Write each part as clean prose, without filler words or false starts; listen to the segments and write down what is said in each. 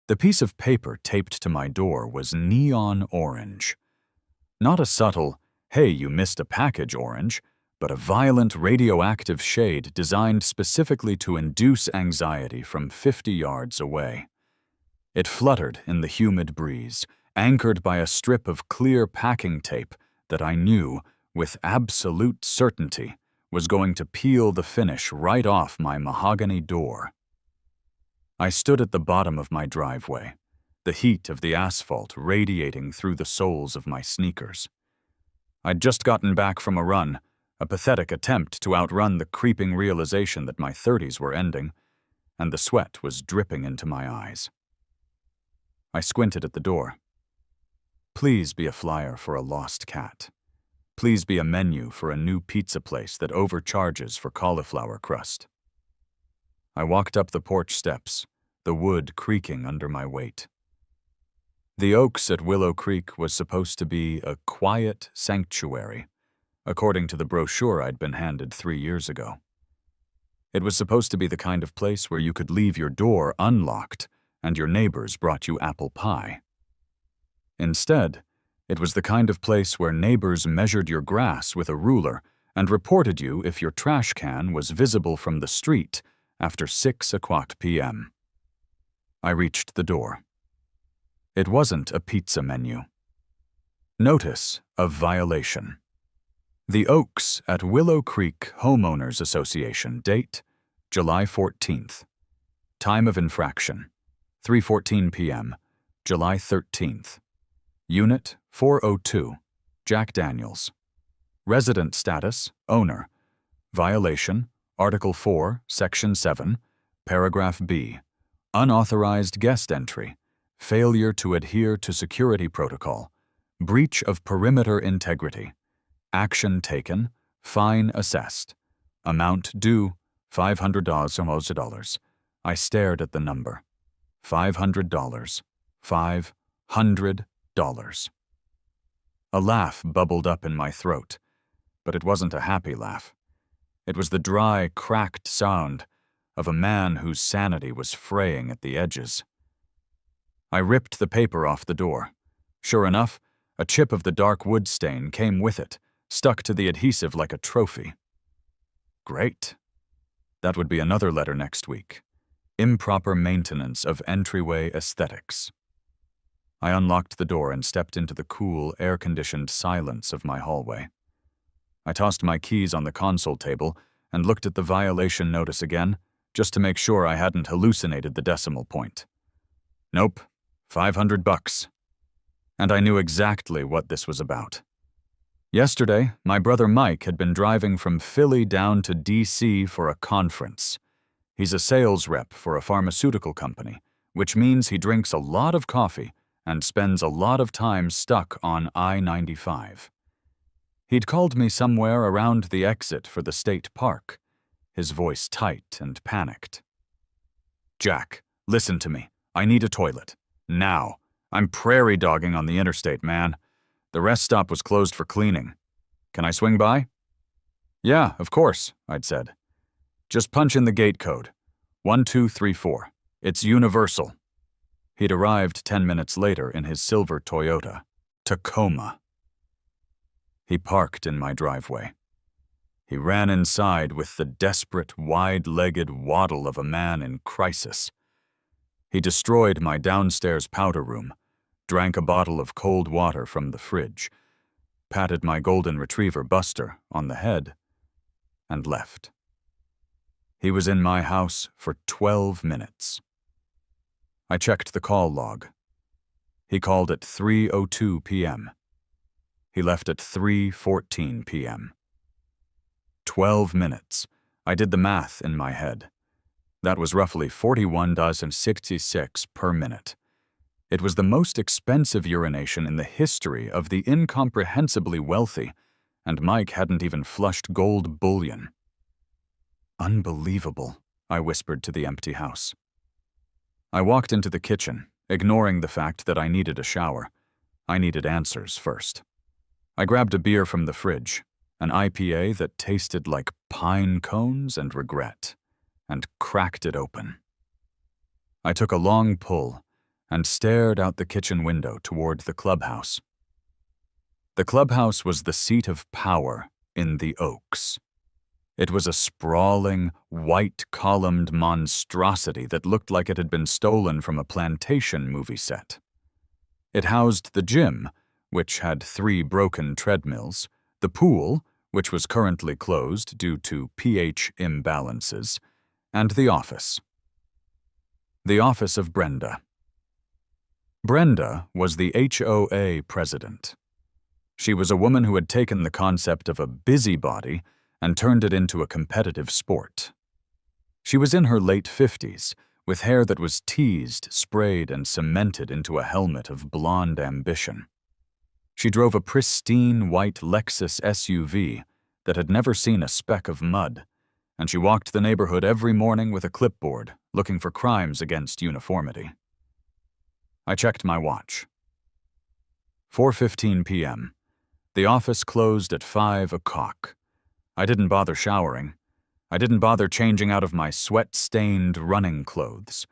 The piece of paper taped to my door was neon orange. Not a subtle, "Hey, you missed a package" orange, but a violent radioactive shade designed specifically to induce anxiety from 50 yards away. It fluttered in the humid breeze, anchored by a strip of clear packing tape that I knew, with absolute certainty, was going to peel the finish right off my mahogany door. I stood at the bottom of my driveway, the heat of the asphalt radiating through the soles of my sneakers. I'd just gotten back from a run, a pathetic attempt to outrun the creeping realization that my 30s were ending, and the sweat was dripping into my eyes. I squinted at the door. Please be a flyer for a lost cat. Please be a menu for a new pizza place that overcharges for cauliflower crust. I walked up the porch steps, the wood creaking under my weight. The Oaks at Willow Creek was supposed to be a quiet sanctuary, according to the brochure I'd been handed 3 years ago. It was supposed to be the kind of place where you could leave your door unlocked and your neighbors brought you apple pie. Instead, it was the kind of place where neighbors measured your grass with a ruler and reported you if your trash can was visible from the street after 6:00 p.m. I reached the door. It wasn't a pizza menu. Notice of violation. The Oaks at Willow Creek Homeowners Association. Date, July 14th. Time of infraction, 3:14 p.m., July 13th. Unit 402, Jack Daniels. Resident status, owner. Violation, Article 4, Section 7, Paragraph B. Unauthorized guest entry. Failure to adhere to security protocol. Breach of perimeter integrity. Action taken. Fine assessed. Amount due, $500. I stared at the number. $500. $500. A laugh bubbled up in my throat, but it wasn't a happy laugh. It was the dry, cracked sound of a man whose sanity was fraying at the edges. I ripped the paper off the door. Sure enough, a chip of the dark wood stain came with it, stuck to the adhesive like a trophy. Great. That would be another letter next week. Improper maintenance of entryway aesthetics. I unlocked the door and stepped into the cool, air-conditioned silence of my hallway. I tossed my keys on the console table and looked at the violation notice again, just to make sure I hadn't hallucinated the decimal point. Nope, $500. And I knew exactly what this was about. Yesterday, my brother Mike had been driving from Philly down to D.C. for a conference. He's a sales rep for a pharmaceutical company, which means he drinks a lot of coffee and spends a lot of time stuck on I-95. He'd called me somewhere around the exit for the state park, his voice tight and panicked. "Jack, listen to me. I need a toilet. Now. I'm prairie dogging on the interstate, man. The rest stop was closed for cleaning. Can I swing by?" "Yeah, of course," I'd said. "Just punch in the gate code. 1234. It's universal." He'd arrived 10 minutes later in his silver Toyota Tacoma. He parked in my driveway. He ran inside with the desperate, wide-legged waddle of a man in crisis. He destroyed my downstairs powder room, drank a bottle of cold water from the fridge, patted my golden retriever Buster on the head, and left. He was in my house for 12 minutes. I checked the call log. He called at 3:02 p.m. He left at 3:14 p.m. 12 minutes. I did the math in my head. That was roughly 41.66 per minute. It was the most expensive urination in the history of the incomprehensibly wealthy, and Mike hadn't even flushed gold bullion. "Unbelievable," I whispered to the empty house. I walked into the kitchen, ignoring the fact that I needed a shower. I needed answers first. I grabbed a beer from the fridge, an IPA that tasted like pine cones and regret, and cracked it open. I took a long pull, and stared out the kitchen window toward the clubhouse. The clubhouse was the seat of power in the Oaks. It was a sprawling, white-columned monstrosity that looked like it had been stolen from a plantation movie set. It housed the gym, which had 3 broken treadmills, the pool, which was currently closed due to pH imbalances, and the office. The office of Brenda. Brenda was the HOA president. She was a woman who had taken the concept of a busybody and turned it into a competitive sport. She was in her late 50s, with hair that was teased, sprayed, and cemented into a helmet of blonde ambition. She drove a pristine white Lexus SUV that had never seen a speck of mud, and she walked the neighborhood every morning with a clipboard, looking for crimes against uniformity. I checked my watch. 4:15 p.m. The office closed at 5 o'clock. I didn't bother showering. I didn't bother changing out of my sweat-stained running clothes.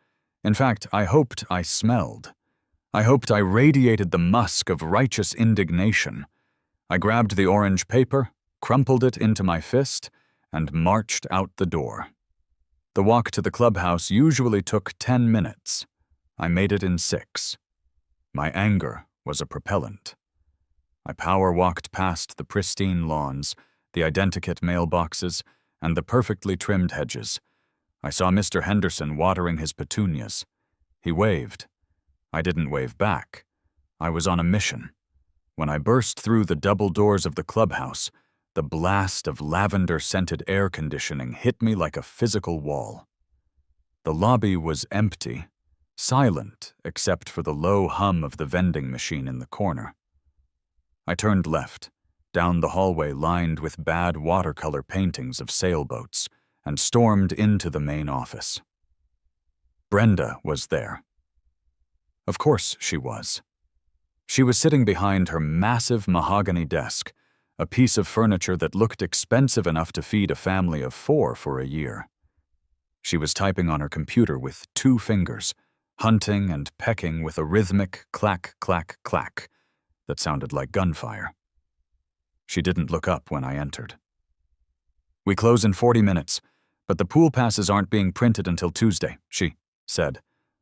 In fact, I hoped I smelled. I hoped I radiated the musk of righteous indignation. I grabbed the orange paper, crumpled it into my fist, and marched out the door. The walk to the clubhouse usually took 10 minutes. I made it in 6. My anger was a propellant. I power-walked past the pristine lawns, the identikit mailboxes, and the perfectly trimmed hedges. I saw Mr. Henderson watering his petunias. He waved. I didn't wave back. I was on a mission. When I burst through the double doors of the clubhouse, the blast of lavender-scented air conditioning hit me like a physical wall. The lobby was empty, silent except for the low hum of the vending machine in the corner. I turned left, down the hallway lined with bad watercolor paintings of sailboats, and stormed into the main office. Brenda was there. Of course she was. She was sitting behind her massive mahogany desk, a piece of furniture that looked expensive enough to feed a family of 4 for a year. She was typing on her computer with 2 fingers, hunting and pecking with a rhythmic clack, clack, clack that sounded like gunfire. She didn't look up when I entered. "We close in 40 minutes, but the pool passes aren't being printed until Tuesday," she said,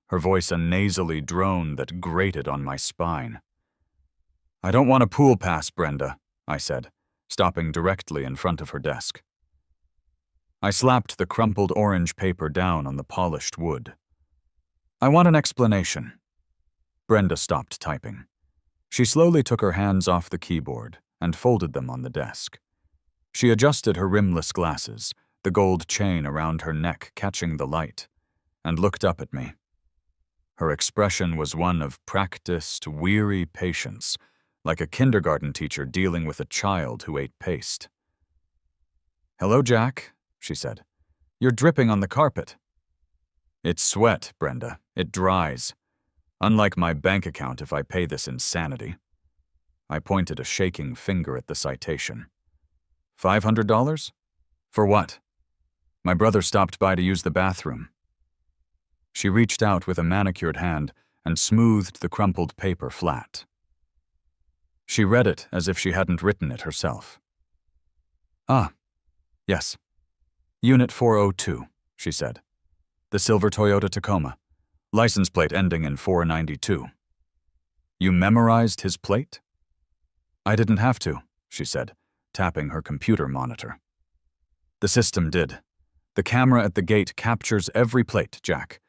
her voice a nasally drone that grated on my spine. "I don't want a pool pass, Brenda," I said, stopping directly in front of her desk. I slapped the crumpled orange paper down on the polished wood. "I want an explanation." Brenda stopped typing. She slowly took her hands off the keyboard and folded them on the desk. She adjusted her rimless glasses, the gold chain around her neck catching the light, and looked up at me. Her expression was one of practiced, weary patience, like a kindergarten teacher dealing with a child who ate paste. "Hello, Jack," she said. "You're dripping on the carpet." "It's sweat, Brenda. It dries. Unlike my bank account if I pay this insanity." I pointed a shaking finger at the citation. $500? For what? My brother stopped by to use the bathroom. She reached out with a manicured hand and smoothed the crumpled paper flat. She read it as if she hadn't written it herself. "Ah, yes. Unit 402, she said. "The silver Toyota Tacoma. License plate ending in 492. "You memorized his plate?" "I didn't have to," she said, tapping her computer monitor. "The system did. The camera at the gate captures every plate, Jack.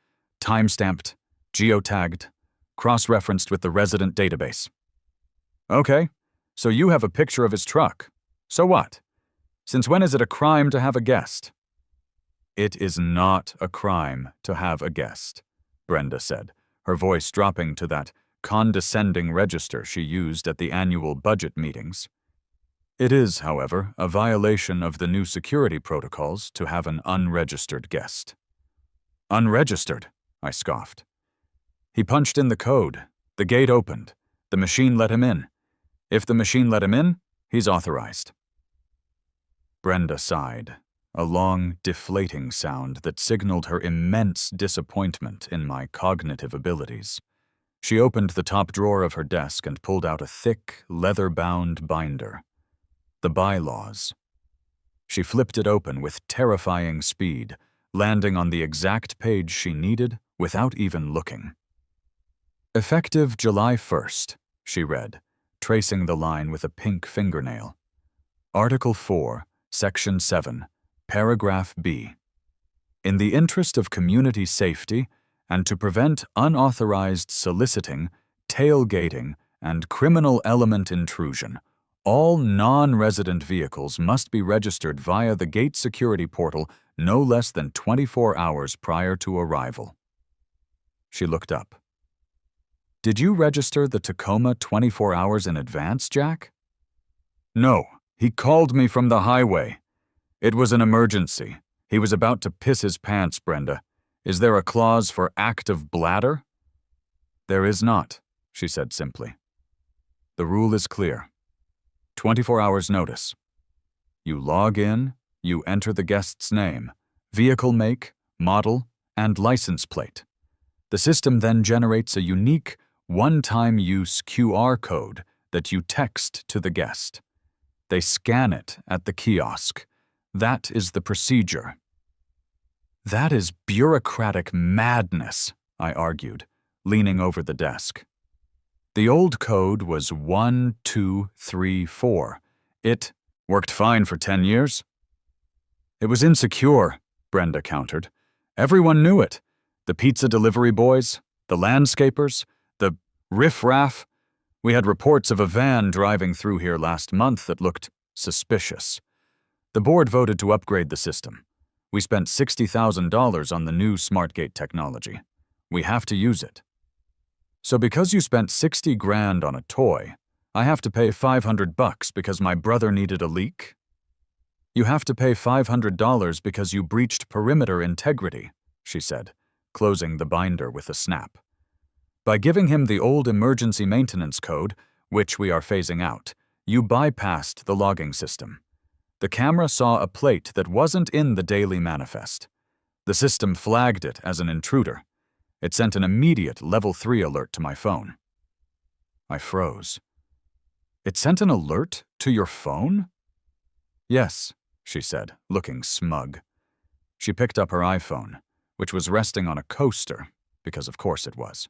Time-stamped, geotagged, cross-referenced with the resident database." "Okay, so you have a picture of his truck. So what? Since when is it a crime to have a guest?" "It is not a crime to have a guest," Brenda said, her voice dropping to that condescending register she used at the annual budget meetings. "It is, however, a violation of the new security protocols to have an unregistered guest." "Unregistered?" I scoffed. "He punched in the code. The gate opened. The machine let him in. If the machine let him in, he's authorized." Brenda sighed, a long, deflating sound that signaled her immense disappointment in my cognitive abilities. She opened the top drawer of her desk and pulled out a thick, leather-bound binder. The bylaws. She flipped it open with terrifying speed, landing on the exact page she needed without even looking. Effective July 1st, she read, tracing the line with a pink fingernail. Article 4, Section 7, Paragraph B. In the interest of community safety and to prevent unauthorized soliciting, tailgating, and criminal element intrusion, all non-resident vehicles must be registered via the gate security portal no less than 24 hours prior to arrival. She looked up. Did you register the Tacoma 24 hours in advance, Jack? No, he called me from the highway. It was an emergency. He was about to piss his pants, Brenda. Is there a clause for active bladder? There is not, she said simply. The rule is clear. 24 hours notice. You log in, you enter the guest's name, vehicle make, model, and license plate. The system then generates a unique, one-time use QR code that you text to the guest. They scan it at the kiosk. That is the procedure. That is bureaucratic madness, I argued, leaning over the desk. The old code was 1234. It worked fine for 10 years. It was insecure, Brenda countered. Everyone knew it. The pizza delivery boys, the landscapers, the riff-raff. We had reports of a van driving through here last month that looked suspicious. The board voted to upgrade the system. We spent $60,000 on the new SmartGate technology. We have to use it. So because you spent 60 grand on a toy, I have to pay $500 because my brother needed a leak? You have to pay $500 because you breached perimeter integrity, she said, closing the binder with a snap. By giving him the old emergency maintenance code, which we are phasing out, you bypassed the logging system. The camera saw a plate that wasn't in the daily manifest. The system flagged it as an intruder. It sent an immediate Level 3 alert to my phone. I froze. It sent an alert to your phone? Yes, she said, looking smug. She picked up her iPhone, which was resting on a coaster, because of course it was.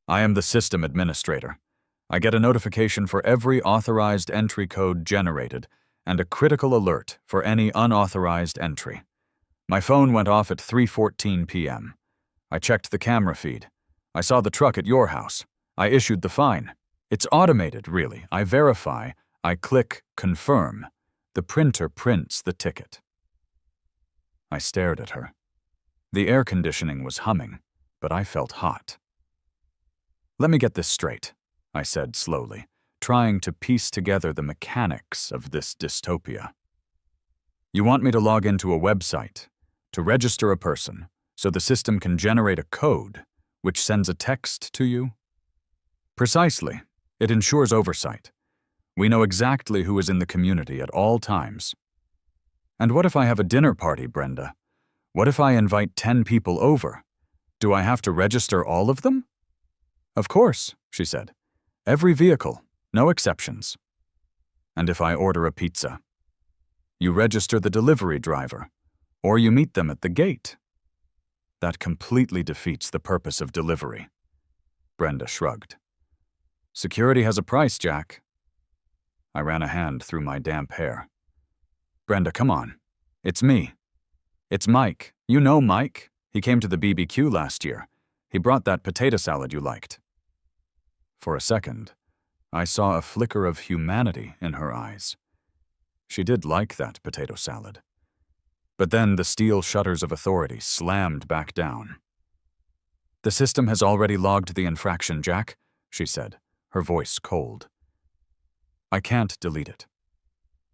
I am the system administrator. I get a notification for every authorized entry code generated, and a critical alert for any unauthorized entry. My phone went off at 3:14 p.m. I checked the camera feed. I saw the truck at your house. I issued the fine. It's automated, really. I verify. I click confirm. The printer prints the ticket. I stared at her. The air conditioning was humming, but I felt hot. Let me get this straight, I said slowly, trying to piece together the mechanics of this dystopia. You want me to log into a website, to register a person, so the system can generate a code, which sends a text to you? Precisely. It ensures oversight. We know exactly who is in the community at all times. And what if I have a dinner party, Brenda? What if I invite 10 people over? Do I have to register all of them? Of course, she said. Every vehicle. No exceptions. And if I order a pizza? You register the delivery driver, or you meet them at the gate. That completely defeats the purpose of delivery. Brenda shrugged. Security has a price, Jack. I ran a hand through my damp hair. Brenda, come on. It's me. It's Mike. You know Mike. He came to the BBQ last year. He brought that potato salad you liked. For a second, I saw a flicker of humanity in her eyes. She did like that potato salad. But then the steel shutters of authority slammed back down. The system has already logged the infraction, Jack, she said, her voice cold. I can't delete it.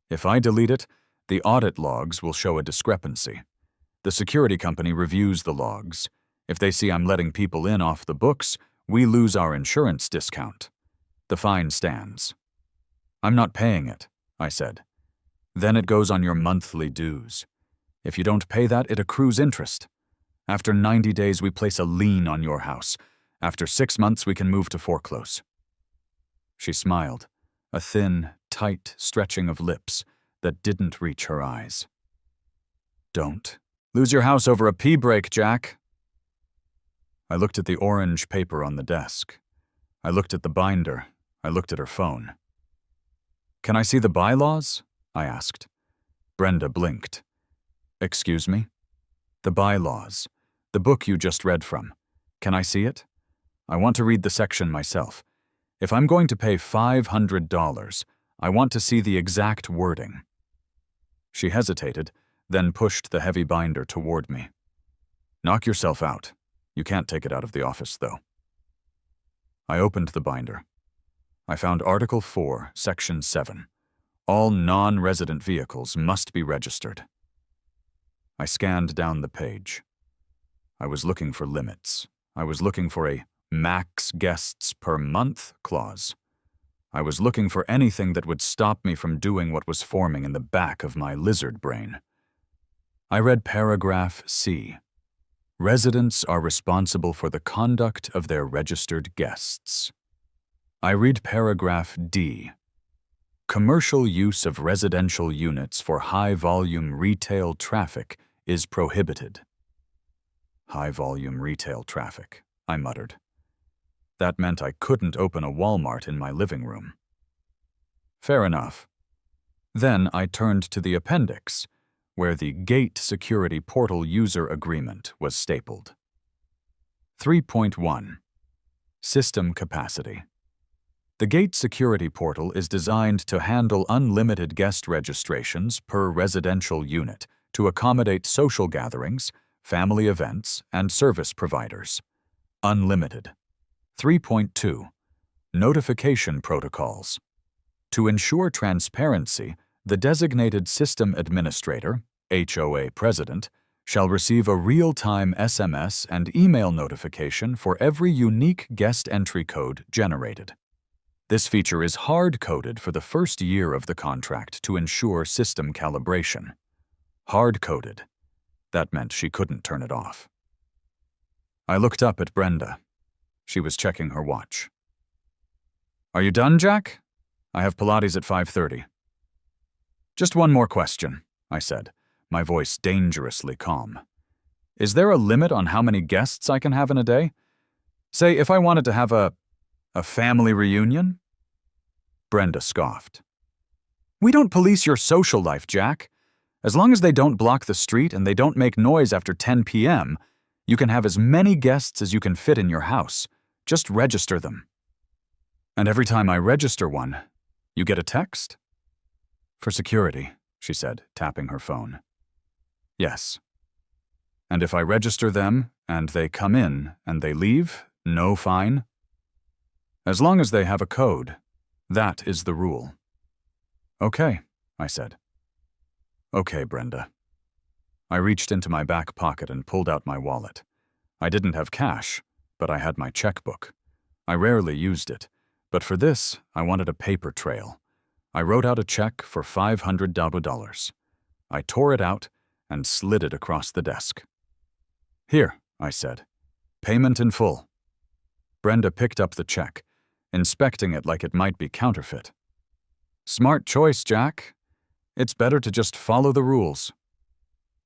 If I delete it, the audit logs will show a discrepancy. The security company reviews the logs. If they see I'm letting people in off the books, we lose our insurance discount. The fine stands. I'm not paying it, I said. Then it goes on your monthly dues. If you don't pay that, it accrues interest. After 90 days, we place a lien on your house, After 6 months, we can move to foreclose." She smiled, a thin, tight stretching of lips that didn't reach her eyes. "Don't lose your house over a pee break, Jack." I looked at the orange paper on the desk. I looked at the binder. I looked at her phone. "Can I see the bylaws?" I asked. Brenda blinked. "Excuse me?" "The bylaws. The book you just read from. Can I see it? I want to read the section myself. If I'm going to pay $500, I want to see the exact wording." She hesitated, then pushed the heavy binder toward me. "Knock yourself out. You can't take it out of the office, though." I opened the binder. I found Article 4, Section 7. All non-resident vehicles must be registered. I scanned down the page. I was looking for limits. I was looking for a max guests per month clause. I was looking for anything that would stop me from doing what was forming in the back of my lizard brain. I read paragraph C. Residents are responsible for the conduct of their registered guests. I read paragraph D. Commercial use of residential units for high-volume retail traffic is prohibited. High-volume retail traffic, I muttered. That meant I couldn't open a Walmart in my living room. Fair enough. Then I turned to the appendix, where the Gate Security Portal User Agreement was stapled. 3.1. System Capacity. The Gate Security Portal is designed to handle unlimited guest registrations per residential unit to accommodate social gatherings, family events, and service providers. Unlimited. 3.2. Notification Protocols. To ensure transparency, the designated system administrator, HOA president, shall receive a real-time SMS and email notification for every unique guest entry code generated. This feature is hard-coded for the first year of the contract to ensure system calibration. Hard-coded. That meant she couldn't turn it off. I looked up at Brenda. She was checking her watch. "Are you done, Jack? I have Pilates at 5:30. "Just one more question," I said, my voice dangerously calm. "Is there a limit on how many guests I can have in a day? Say, if I wanted to have a family reunion?" Brenda scoffed. "We don't police your social life, Jack. As long as they don't block the street and they don't make noise after 10 p.m., you can have as many guests as you can fit in your house. Just register them." "And every time I register one, you get a text?" "For security," she said, tapping her phone. "Yes. And if I register them and they come in and they leave, no fine?" "As long as they have a code. That is the rule." "Okay," I said. "Okay, Brenda." I reached into my back pocket and pulled out my wallet. I didn't have cash, but I had my checkbook. I rarely used it, but for this, I wanted a paper trail. I wrote out a check for $500. I tore it out and slid it across the desk. "Here," I said. "Payment in full." Brenda picked up the check, inspecting it like it might be counterfeit. "Smart choice, Jack. It's better to just follow the rules."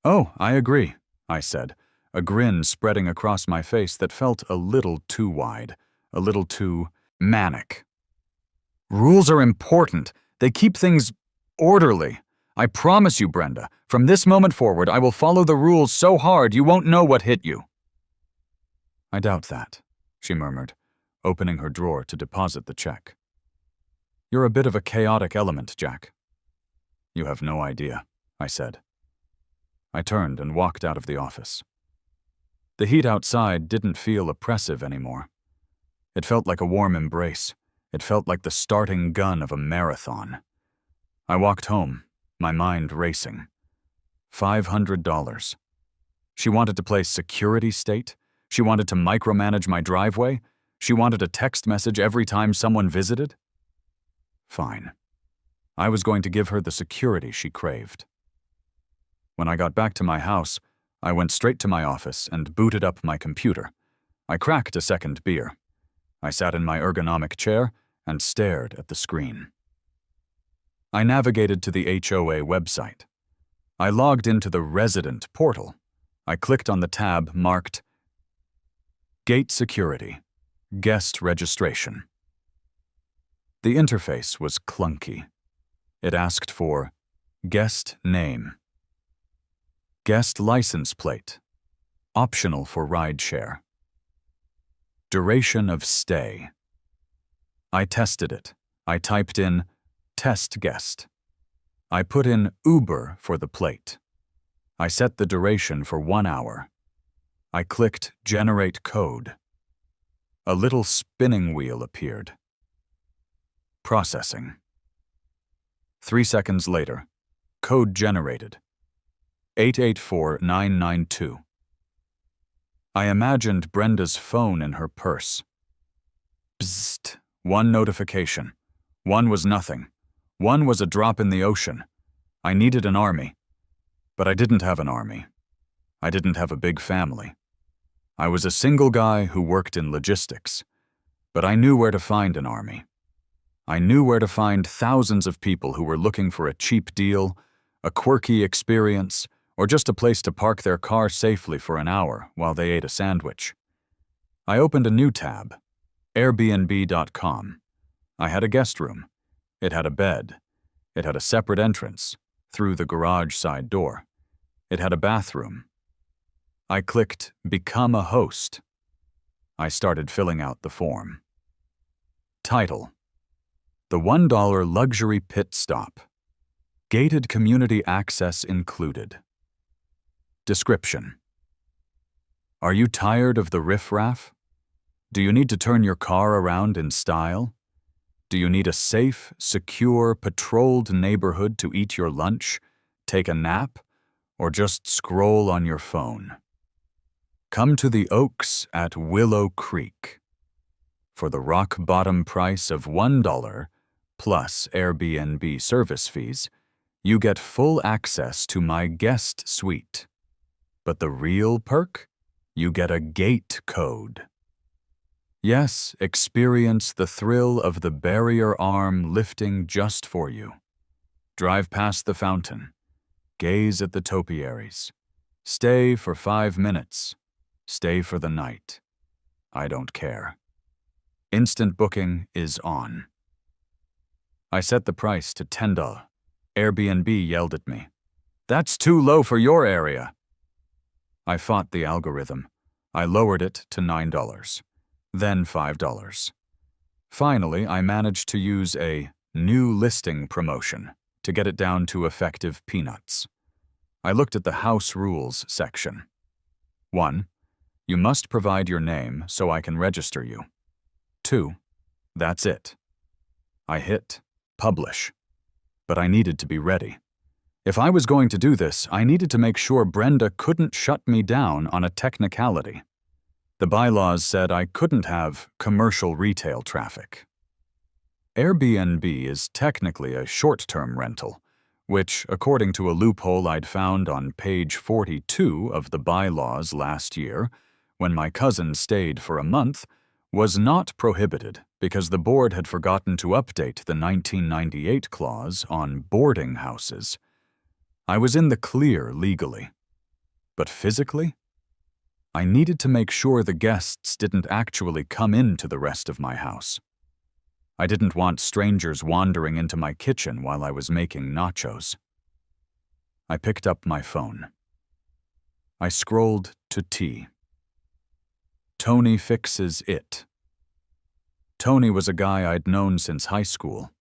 "Oh, I agree," I said, a grin spreading across my face that felt a little too wide, a little too manic. "Rules are important. They keep things orderly. I promise you, Brenda, from this moment forward, I will follow the rules so hard you won't know what hit you." "I doubt that," she murmured, opening her drawer to deposit the check. "You're a bit of a chaotic element, Jack." "You have no idea," I said. I turned and walked out of the office. The heat outside didn't feel oppressive anymore. It felt like a warm embrace. It felt like the starting gun of a marathon. I walked home, my mind racing. $500. She wanted to play security state. She wanted to micromanage my driveway. She wanted a text message every time someone visited. Fine. I was going to give her the security she craved. When I got back to my house, I went straight to my office and booted up my computer. I cracked a second beer. I sat in my ergonomic chair and stared at the screen. I navigated to the HOA website. I logged into the resident portal. I clicked on the tab marked Gate Security, Guest Registration. The interface was clunky. It asked for guest name, guest license plate, optional for rideshare, duration of stay. I tested it. I typed in test guest. I put in Uber for the plate. I set the duration for 1 hour. I clicked generate code. A little spinning wheel appeared. Processing. 3 seconds later, code generated. 884992. I imagined Brenda's phone in her purse. Bzzzt. 1 notification. 1 was nothing. 1 was a drop in the ocean. I needed an army. But I didn't have an army. I didn't have a big family. I was a single guy who worked in logistics. But I knew where to find an army. I knew where to find thousands of people who were looking for a cheap deal, a quirky experience, or just a place to park their car safely for an hour while they ate a sandwich. I opened a new tab, Airbnb.com. I had a guest room. It had a bed. It had a separate entrance, through the garage side door. It had a bathroom. I clicked Become a Host. I started filling out the form. Title: The $1 Luxury Pit Stop. Gated community access included. Description: Are you tired of the riffraff? Do you need to turn your car around in style? Do you need a safe, secure, patrolled neighborhood to eat your lunch, take a nap, or just scroll on your phone? Come to the Oaks at Willow Creek. For the rock-bottom price of $1 plus Airbnb service fees, you get full access to my guest suite. But the real perk? You get a gate code. Yes, experience the thrill of the barrier arm lifting just for you. Drive past the fountain. Gaze at the topiaries. Stay for 5 minutes. Stay for the night. I don't care. Instant booking is on. I set the price to $10. Airbnb yelled at me. That's too low for your area. I fought the algorithm. I lowered it to $9. Then $5. Finally, I managed to use a new listing promotion to get it down to effective peanuts. I looked at the house rules section. 1. You must provide your name so I can register you. 2. That's it. I hit publish. But I needed to be ready. If I was going to do this, I needed to make sure Brenda couldn't shut me down on a technicality. The bylaws said I couldn't have commercial retail traffic. Airbnb is technically a short-term rental, which, according to a loophole I'd found on page 42 of the bylaws last year, when my cousin stayed for a month, was not prohibited because the board had forgotten to update the 1998 clause on boarding houses. I was in the clear legally. But physically? I needed to make sure the guests didn't actually come into the rest of my house. I didn't want strangers wandering into my kitchen while I was making nachos. I picked up my phone. I scrolled to T. Tony fixes it. Tony was a guy I'd known since high school.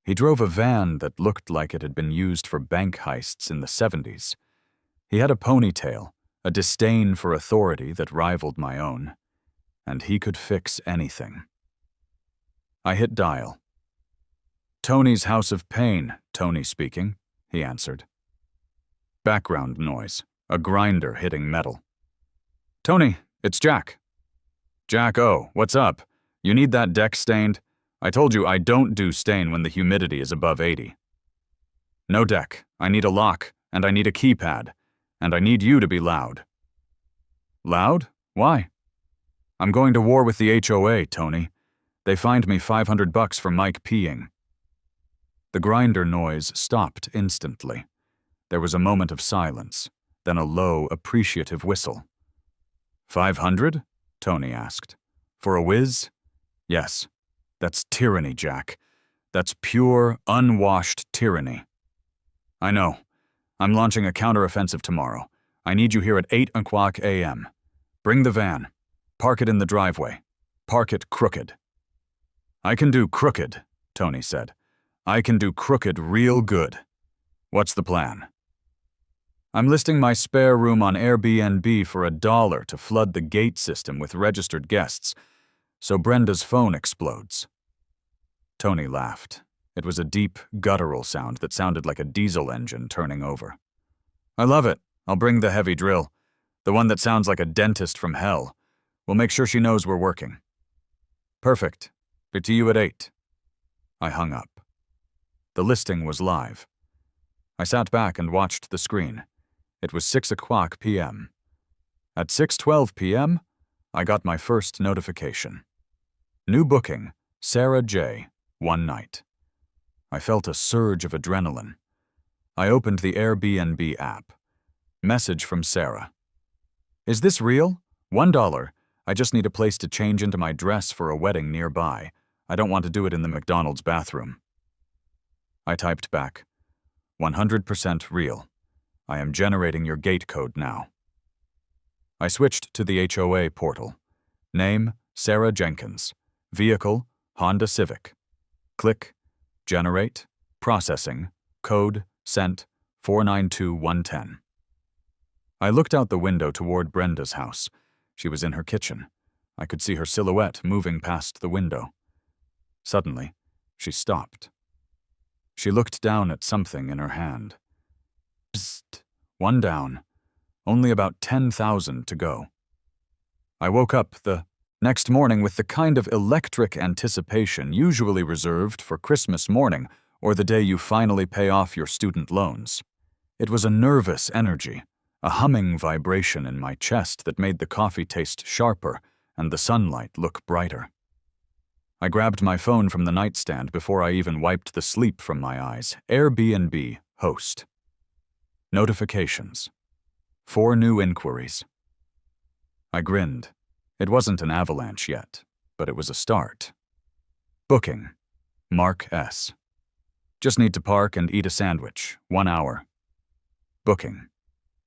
He drove a van that looked like it had been used for bank heists in the 70s. He had a ponytail, a disdain for authority that rivaled my own, and he could fix anything. I hit dial. Tony's House of Pain, Tony speaking, he answered. Background noise, a grinder hitting metal. Tony, it's Jack. Jack, oh, what's up? You need that deck stained? I told you I don't do stain when the humidity is above 80. No deck. I need a lock, and I need a keypad, and I need you to be loud. Loud? Why? I'm going to war with the HOA, Tony. They fined me $500 for Mike peeing. The grinder noise stopped instantly. There was a moment of silence, then a low, appreciative whistle. 500? Tony asked. For a whiz? Yes. That's tyranny, Jack. That's pure, unwashed tyranny. I know. I'm launching a counteroffensive tomorrow. I need you here at 8:00 a.m. Bring the van. Park it in the driveway. Park it crooked. I can do crooked, Tony said. I can do crooked real good. What's the plan? I'm listing my spare room on Airbnb for $1 to flood the gate system with registered guests, so Brenda's phone explodes. Tony laughed. It was a deep, guttural sound that sounded like a diesel engine turning over. I love it. I'll bring the heavy drill. The one that sounds like a dentist from hell. We'll make sure she knows we're working. Perfect. Be to you at 8. I hung up. The listing was live. I sat back and watched the screen. It was 6:00 p.m. At 6:12 p.m., I got my first notification. New booking, Sarah J., one night. I felt a surge of adrenaline. I opened the Airbnb app. Message from Sarah. Is this real? $1. I just need a place to change into my dress for a wedding nearby. I don't want to do it in the McDonald's bathroom. I typed back, 100% real. I am generating your gate code now. I switched to the HOA portal. Name, Sarah Jenkins. Vehicle, Honda Civic. Click, generate, processing, code, sent, 492110. I looked out the window toward Brenda's house. She was in her kitchen. I could see her silhouette moving past the window. Suddenly, she stopped. She looked down at something in her hand. Psst, one down. Only about 10,000 to go. I woke up the next morning with the kind of electric anticipation usually reserved for Christmas morning or the day you finally pay off your student loans. It was a nervous energy, a humming vibration in my chest that made the coffee taste sharper and the sunlight look brighter. I grabbed my phone from the nightstand before I even wiped the sleep from my eyes. Airbnb host. Notifications. 4 new inquiries. I grinned. It wasn't an avalanche yet, but it was a start. Booking. Mark S. Just need to park and eat a sandwich. 1 hour. Booking.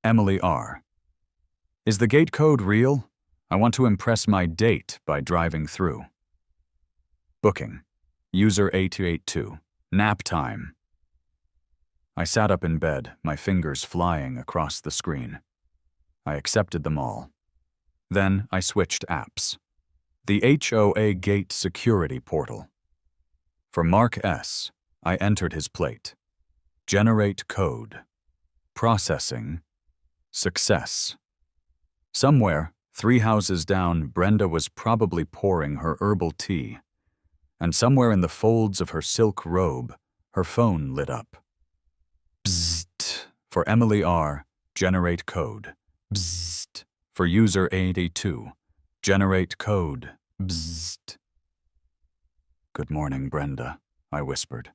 Emily R. Is the gate code real? I want to impress my date by driving through. Booking. User 8282. Nap time. I sat up in bed, my fingers flying across the screen. I accepted them all. Then I switched apps. The HOA Gate Security Portal. For Mark S., I entered his plate. Generate code. Processing. Success. Somewhere, 3 houses down, Brenda was probably pouring her herbal tea. And somewhere in the folds of her silk robe, her phone lit up. Bzzzt. For Emily R., generate code. Bzzzt. For user 82, generate code. Bzzzt. Good morning, Brenda, I whispered.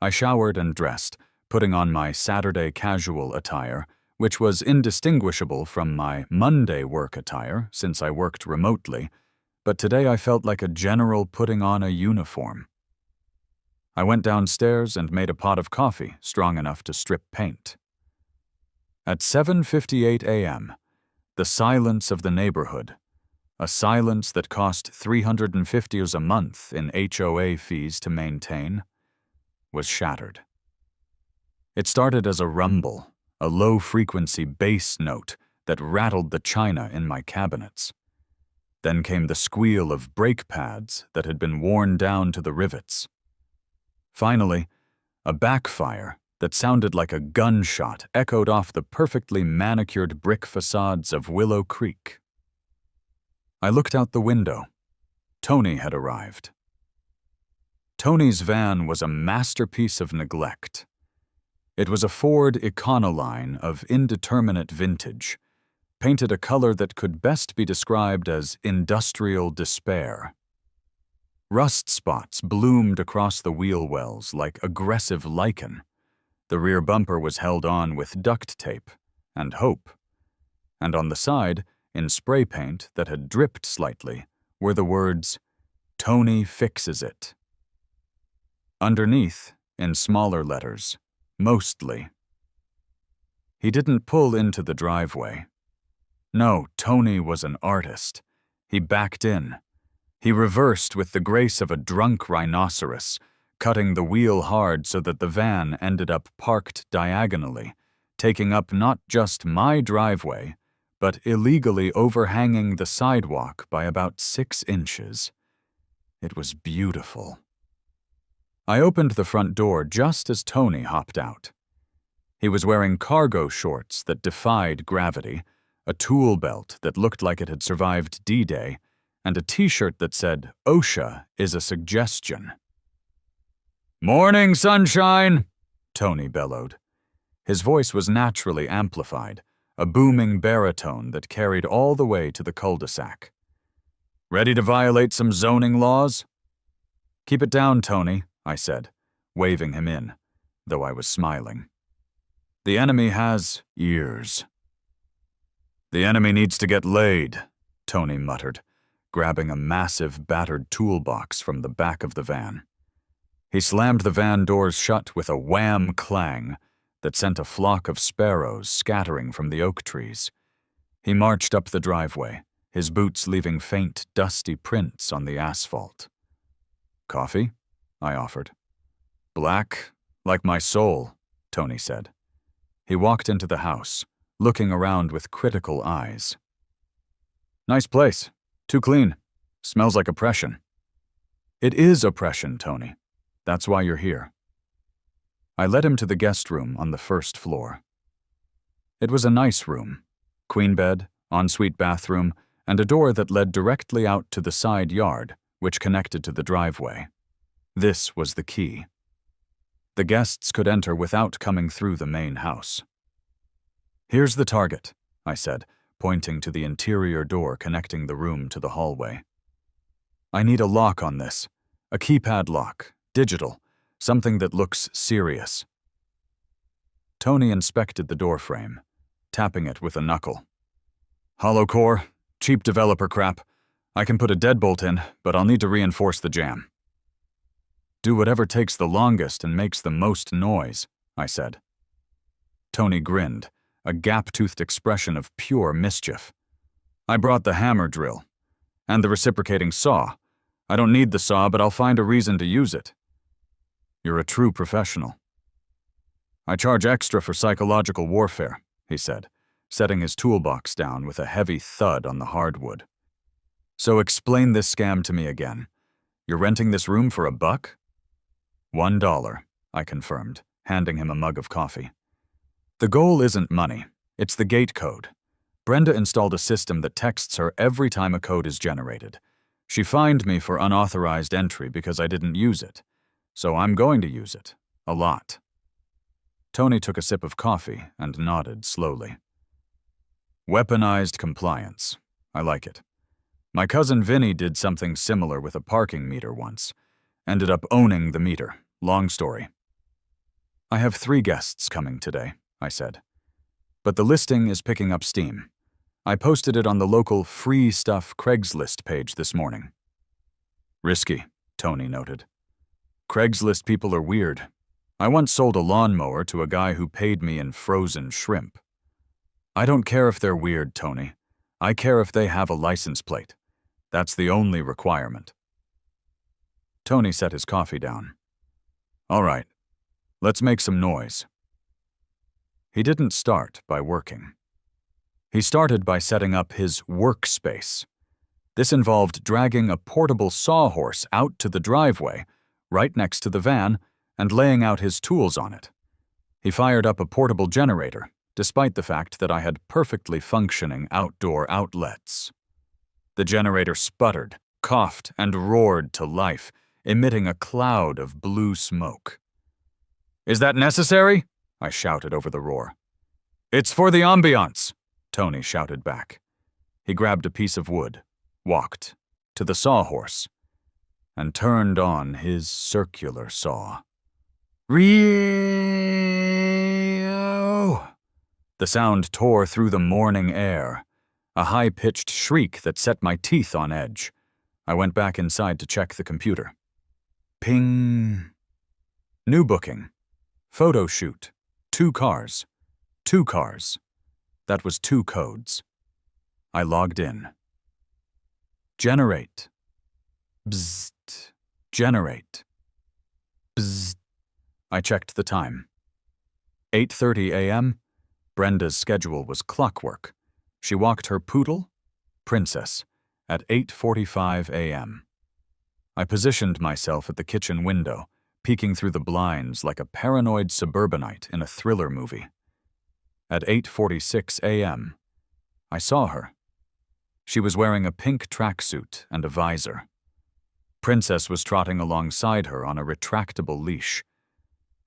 I showered and dressed, putting on my Saturday casual attire, which was indistinguishable from my Monday work attire since I worked remotely, but today I felt like a general putting on a uniform. I went downstairs and made a pot of coffee strong enough to strip paint. At 7:58 a.m., the silence of the neighborhood, a silence that cost $350 a month in HOA fees to maintain, was shattered. It started as a rumble, a low-frequency bass note that rattled the china in my cabinets. Then came the squeal of brake pads that had been worn down to the rivets. Finally, a backfire that sounded like a gunshot echoed off the perfectly manicured brick facades of Willow Creek. I looked out the window. Tony had arrived. Tony's van was a masterpiece of neglect. It was a Ford Econoline of indeterminate vintage, painted a color that could best be described as industrial despair. Rust spots bloomed across the wheel wells like aggressive lichen. The rear bumper was held on with duct tape and hope. And on the side, in spray paint that had dripped slightly, were the words, "Tony fixes it." Underneath, in smaller letters, "Mostly." He didn't pull into the driveway. No, Tony was an artist. He backed in. He reversed with the grace of a drunk rhinoceros, cutting the wheel hard so that the van ended up parked diagonally, taking up not just my driveway, but illegally overhanging the sidewalk by about 6 inches. It was beautiful. I opened the front door just as Tony hopped out. He was wearing cargo shorts that defied gravity, a tool belt that looked like it had survived D-Day, and a t-shirt that said, "OSHA is a suggestion." "Morning, sunshine!" Tony bellowed. His voice was naturally amplified, a booming baritone that carried all the way to the cul-de-sac. "Ready to violate some zoning laws?" "Keep it down, Tony," I said, waving him in, though I was smiling. "The enemy has ears." "The enemy needs to get laid," Tony muttered, grabbing a massive, battered toolbox from the back of the van. He slammed the van doors shut with a wham clang that sent a flock of sparrows scattering from the oak trees. He marched up the driveway, his boots leaving faint, dusty prints on the asphalt. "Coffee?" I offered. "Black, like my soul," Tony said. He walked into the house, looking around with critical eyes. "Nice place. Too clean. Smells like oppression." "It is oppression, Tony. That's why you're here." I led him to the guest room on the first floor. It was a nice room. Queen bed, ensuite bathroom, and a door that led directly out to the side yard, which connected to the driveway. This was the key. The guests could enter without coming through the main house. "Here's the target," I said, pointing to the interior door connecting the room to the hallway. "I need a lock on this, a keypad lock, digital, something that looks serious." Tony inspected the door frame, tapping it with a knuckle. "Hollow core, cheap developer crap. I can put a deadbolt in, but I'll need to reinforce the jamb." "Do whatever takes the longest and makes the most noise," I said. Tony grinned, a gap-toothed expression of pure mischief. "I brought the hammer drill. And the reciprocating saw. I don't need the saw, but I'll find a reason to use it." "You're a true professional." "I charge extra for psychological warfare," he said, setting his toolbox down with a heavy thud on the hardwood. "So explain this scam to me again. You're renting this room for $1? $1, I confirmed, handing him a mug of coffee. "The goal isn't money, it's the gate code. Brenda installed a system that texts her every time a code is generated. She fined me for unauthorized entry because I didn't use it. So I'm going to use it. A lot." Tony took a sip of coffee and nodded slowly. "Weaponized compliance. I like it. My cousin Vinny did something similar with a parking meter once. Ended up owning the meter. Long story." "I have 3 guests coming today," I said. "But the listing is picking up steam. I posted it on the local free stuff Craigslist page this morning." "Risky," Tony noted. "Craigslist people are weird. I once sold a lawnmower to a guy who paid me in frozen shrimp." "I don't care if they're weird, Tony. I care if they have a license plate. That's the only requirement." Tony set his coffee down. "All right, let's make some noise." He didn't start by working. He started by setting up his workspace. This involved dragging a portable sawhorse out to the driveway, right next to the van, and laying out his tools on it. He fired up a portable generator, despite the fact that I had perfectly functioning outdoor outlets. The generator sputtered, coughed, and roared to life, emitting a cloud of blue smoke. "Is that necessary?" I shouted over the roar. "It's for the ambiance," Tony shouted back. He grabbed a piece of wood, walked to the sawhorse, and turned on his circular saw. Rio! The sound tore through the morning air, a high-pitched shriek that set my teeth on edge. I went back inside to check the computer. Ping. New booking. Photo shoot. 2 cars. 2 cars. That was 2 codes. I logged in. Generate. Bzzzt. Generate. Bzzzt. I checked the time. 8:30 a.m. Brenda's schedule was clockwork. She walked her poodle, Princess, at 8:45 a.m. I positioned myself at the kitchen window, peeking through the blinds like a paranoid suburbanite in a thriller movie. At 8:46 a.m., I saw her. She was wearing a pink tracksuit and a visor. Princess was trotting alongside her on a retractable leash.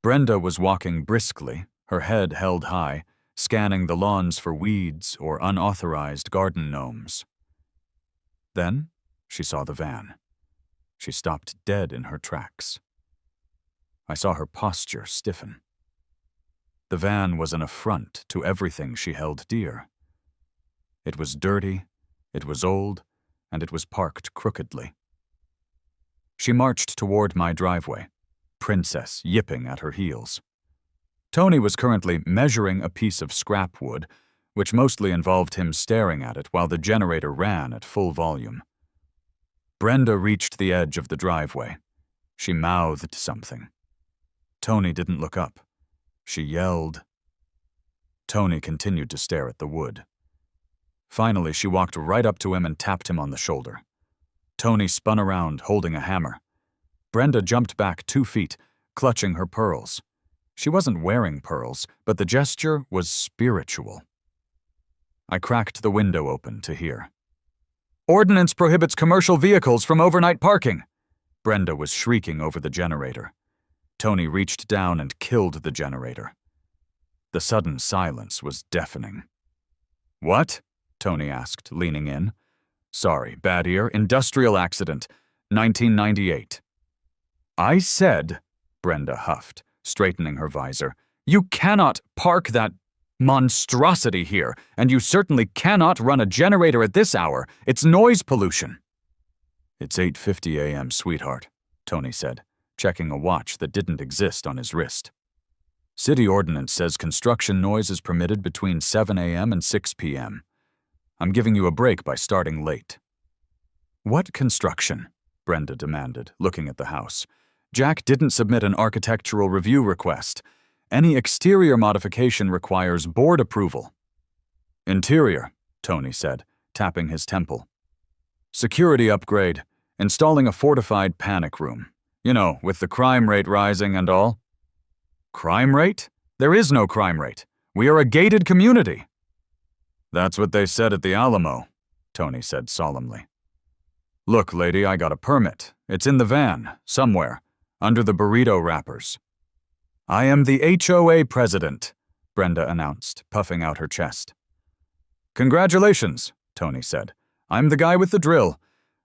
Brenda was walking briskly, her head held high, scanning the lawns for weeds or unauthorized garden gnomes. Then she saw the van. She stopped dead in her tracks. I saw her posture stiffen. The van was an affront to everything she held dear. It was dirty, it was old, and it was parked crookedly. She marched toward my driveway, Princess yipping at her heels. Tony was currently measuring a piece of scrap wood, which mostly involved him staring at it while the generator ran at full volume. Brenda reached the edge of the driveway. She mouthed something. Tony didn't look up. She yelled. Tony continued to stare at the wood. Finally, she walked right up to him and tapped him on the shoulder. Tony spun around, holding a hammer. Brenda jumped back 2 feet, clutching her pearls. She wasn't wearing pearls, but the gesture was spiritual. I cracked the window open to hear. "Ordinance prohibits commercial vehicles from overnight parking!" Brenda was shrieking over the generator. Tony reached down and killed the generator. The sudden silence was deafening. "What?" Tony asked, leaning in. "Sorry, bad ear. Industrial accident. 1998. "I said," Brenda huffed, straightening her visor, "you cannot park that monstrosity here, and you certainly cannot run a generator at this hour. It's noise pollution." "It's 8:50 a.m., sweetheart," Tony said, checking a watch that didn't exist on his wrist. "City ordinance says construction noise is permitted between 7 a.m. and 6 p.m. I'm giving you a break by starting late." "What construction?" Brenda demanded, looking at the house. "Jack didn't submit an architectural review request. Any exterior modification requires board approval." "Interior," Tony said, tapping his temple. "Security upgrade, installing a fortified panic room. You know, with the crime rate rising and all." "Crime rate? There is no crime rate. We are a gated community." "That's what they said at the Alamo," Tony said solemnly. "Look, lady, I got a permit. It's in the van, somewhere, under the burrito wrappers." "I am the HOA president," Brenda announced, puffing out her chest. "Congratulations," Tony said. "I'm the guy with the drill.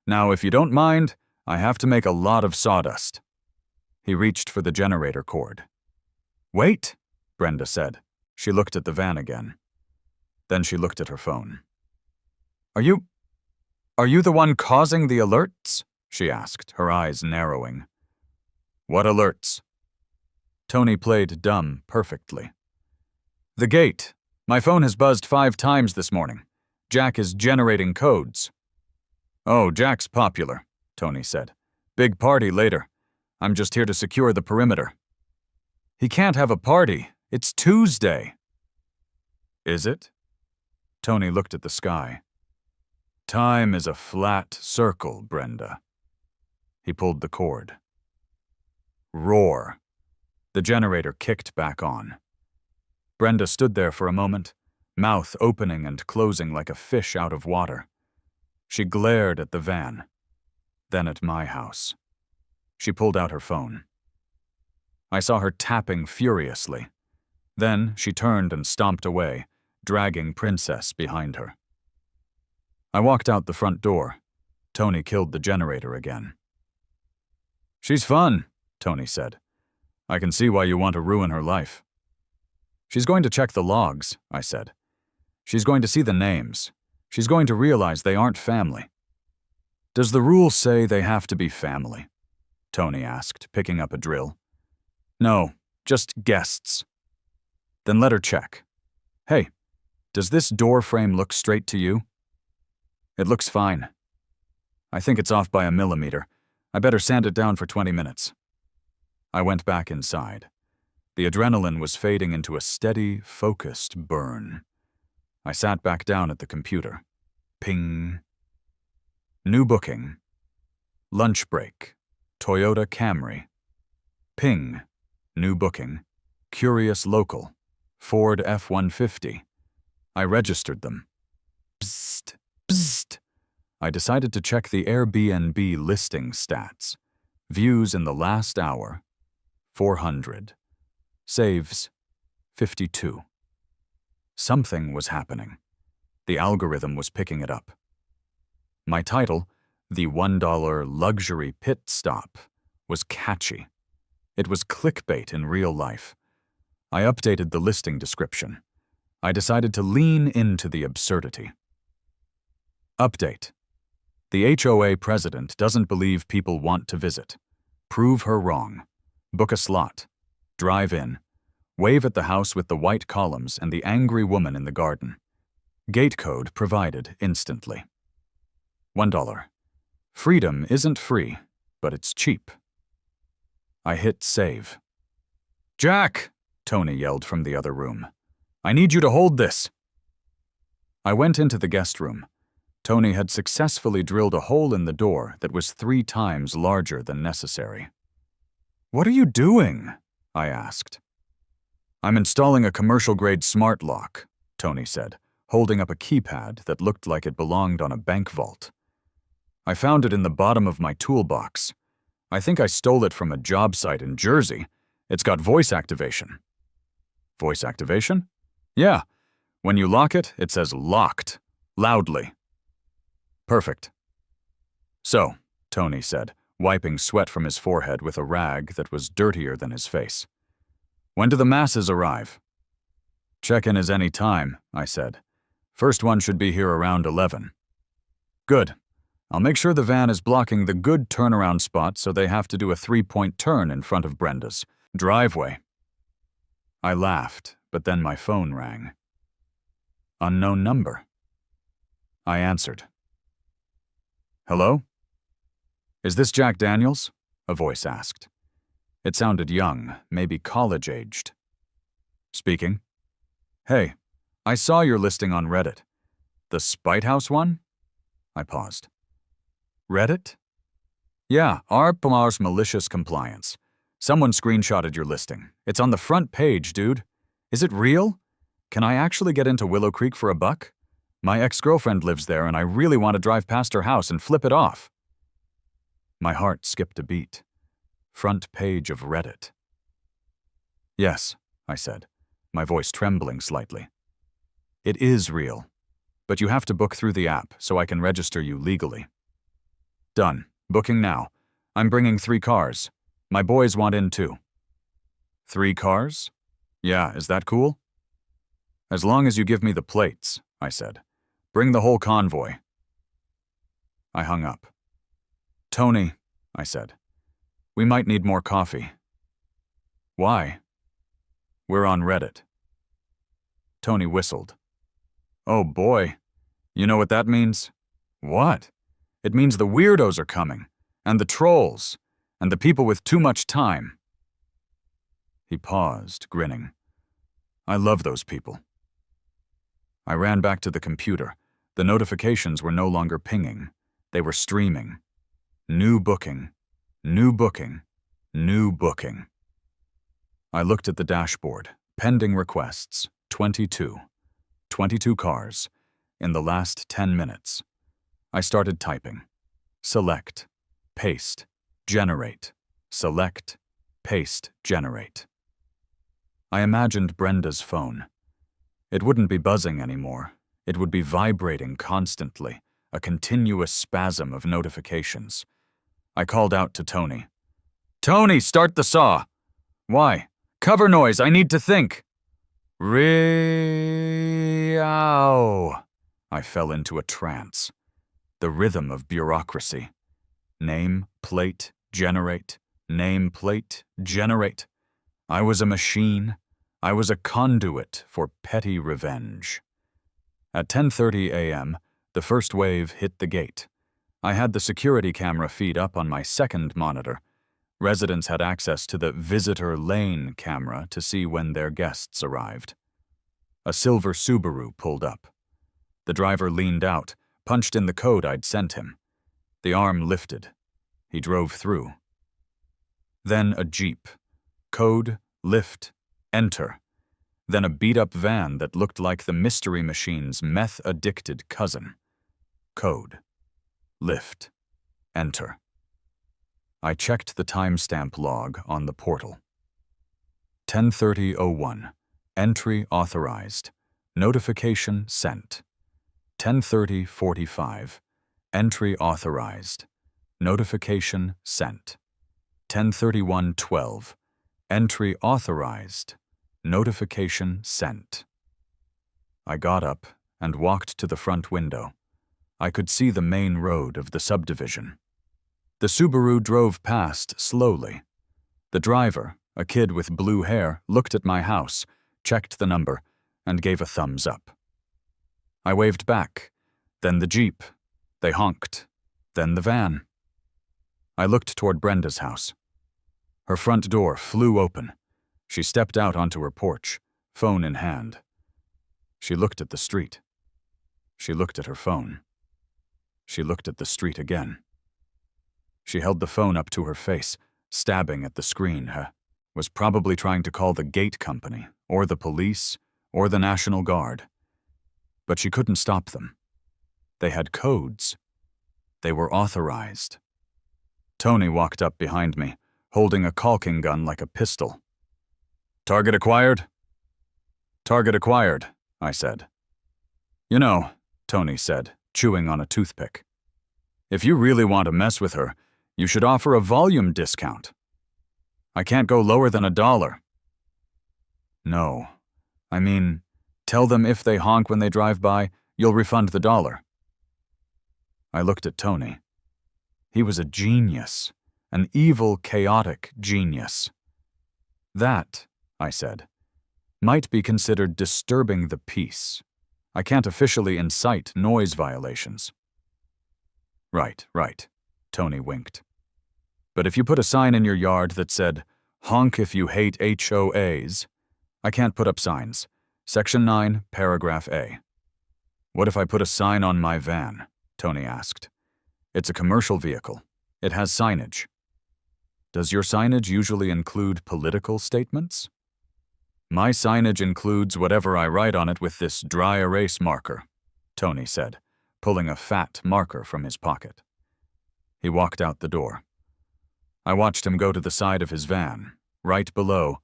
Now, if you don't mind, I have to make a lot of sawdust." He reached for the generator cord. "Wait," Brenda said. She looked at the van again. Then she looked at her phone. Are you the one causing the alerts?" she asked, her eyes narrowing. "What alerts?" Tony played dumb perfectly. "The gate. My phone has buzzed 5 times this morning. Jack is generating codes." "Oh, Jack's popular," Tony said. "Big party later. I'm just here to secure the perimeter." "He can't have a party. It's Tuesday." "Is it?" Tony looked at the sky. "Time is a flat circle, Brenda." He pulled the cord. Roar. The generator kicked back on. Brenda stood there for a moment, mouth opening and closing like a fish out of water. She glared at the van, then at my house. She pulled out her phone. I saw her tapping furiously. Then she turned and stomped away, dragging Princess behind her. I walked out the front door. Tony killed the generator again. "She's fun," Tony said. "I can see why you want to ruin her life." "She's going to check the logs," I said. "She's going to see the names. She's going to realize they aren't family." "Does the rule say they have to be family?" Tony asked, picking up a drill. "No, just guests." "Then let her check. Hey, does this door frame look straight to you?" "It looks fine." "I think it's off by a millimeter. I better sand it down for 20 minutes. I went back inside. The adrenaline was fading into a steady, focused burn. I sat back down at the computer. Ping. New booking. Lunch break. Toyota Camry. Ping. New booking. Curious local. Ford F-150. I registered them. Psst. Psst. I decided to check the Airbnb listing stats. Views in the last hour, 400. Saves, 52. Something was happening. The algorithm was picking it up. My title, The $1 Luxury Pit Stop, was catchy. It was clickbait in real life. I updated the listing description. I decided to lean into the absurdity. Update. The HOA president doesn't believe people want to visit. Prove her wrong. Book a slot. Drive in. Wave at the house with the white columns and the angry woman in the garden. Gate code provided instantly. $1. Freedom isn't free, but it's cheap. I hit save. "Jack!" Tony yelled from the other room. "I need you to hold this." I went into the guest room. Tony had successfully drilled a hole in the door that was 3 times larger than necessary. "What are you doing?" I asked. "I'm installing a commercial-grade smart lock," Tony said, holding up a keypad that looked like it belonged on a bank vault. "I found it in the bottom of my toolbox. I think I stole it from a job site in Jersey. It's got voice activation." "Voice activation?" "Yeah. When you lock it, it says locked, loudly." "Perfect." "So," Tony said, wiping sweat from his forehead with a rag that was dirtier than his face. "When do the masses arrive?" "Check-in is any time," I said. "First one should be here around 11. "Good. I'll make sure the van is blocking the good turnaround spot so they have to do a 3-point turn in front of Brenda's driveway." I laughed, but then my phone rang. Unknown number. I answered. "Hello? Is this Jack Daniels?" a voice asked. It sounded young, maybe college-aged. "Speaking." "Hey, I saw your listing on Reddit. The Spite House one?" I paused. "Reddit?" "Yeah, r/r malicious compliance. Someone screenshotted your listing. It's on the front page, dude. Is it real? Can I actually get into Willow Creek for $1? My ex-girlfriend lives there and I really want to drive past her house and flip it off." My heart skipped a beat. Front page of Reddit. "Yes," I said, my voice trembling slightly. "It is real, but you have to book through the app so I can register you legally." "Done. Booking now. I'm bringing 3 cars. My boys want in too." 3 cars? Yeah, is that cool?" "As long as you give me the plates," I said. "Bring the whole convoy." I hung up. "Tony," I said, "we might need more coffee." "Why?" "We're on Reddit." Tony whistled. "Oh boy. You know what that means?" "What?" "It means the weirdos are coming, and the trolls, and the people with too much time." He paused, grinning. "I love those people." I ran back to the computer. The notifications were no longer pinging. They were streaming. New booking. New booking. New booking. I looked at the dashboard. Pending requests. 22. 22 cars. In the last 10 minutes. I started typing. Select. Paste. Generate. Select. Paste. Generate. I imagined Brenda's phone. It wouldn't be buzzing anymore. It would be vibrating constantly, a continuous spasm of notifications. I called out to Tony. "Tony, start the saw!" "Why?" "Cover noise, I need to think." Ow. I fell into a trance. The rhythm of bureaucracy. Name, plate, generate. Name, plate, generate. I was a machine. I was a conduit for petty revenge. At 10:30 a.m., the first wave hit the gate. I had the security camera feed up on my second monitor. Residents had access to the visitor lane camera to see when their guests arrived. A silver Subaru pulled up. The driver leaned out, punched in the code I'd sent him. The arm lifted. He drove through. Then a Jeep. Code, lift, enter. Then a beat-up van that looked like the Mystery Machine's meth-addicted cousin. Code, lift, enter. I checked the timestamp log on the portal. 10:30:01. Entry authorized. Notification sent. 10:30:45. Entry authorized. Notification sent. 10:31:12. Entry authorized. Notification sent. I got up and walked to the front window. I could see the main road of the subdivision. The Subaru drove past slowly. The driver, a kid with blue hair, looked at my house, checked the number, and gave a thumbs up. I waved back, then the Jeep. They honked, then the van. I looked toward Brenda's house. Her front door flew open. She stepped out onto her porch, phone in hand. She looked at the street. She looked at her phone. She looked at the street again. She held the phone up to her face, stabbing at the screen. Was probably trying to call the gate company, or the police, or the National Guard. But she couldn't stop them. They had codes. They were authorized. Tony walked up behind me, holding a caulking gun like a pistol. "Target acquired?" "Target acquired," I said. "You know," Tony said, chewing on a toothpick, "if you really want to mess with her, you should offer a volume discount. I can't go lower than $1. "No. I mean, tell them if they honk when they drive by, you'll refund the $1. I looked at Tony. He was a genius, an evil, chaotic genius. "That," I said, "might be considered disturbing the peace. I can't officially incite noise violations." Right, Tony winked. "But if you put a sign in your yard that said, 'Honk if you hate HOAs,' I can't put up signs. Section 9, paragraph A." "What if I put a sign on my van?" Tony asked. "It's a commercial vehicle. It has signage." "Does your signage usually include political statements?" "My signage includes whatever I write on it with this dry erase marker," Tony said, pulling a fat marker from his pocket. He walked out the door. I watched him go to the side of his van. Right below,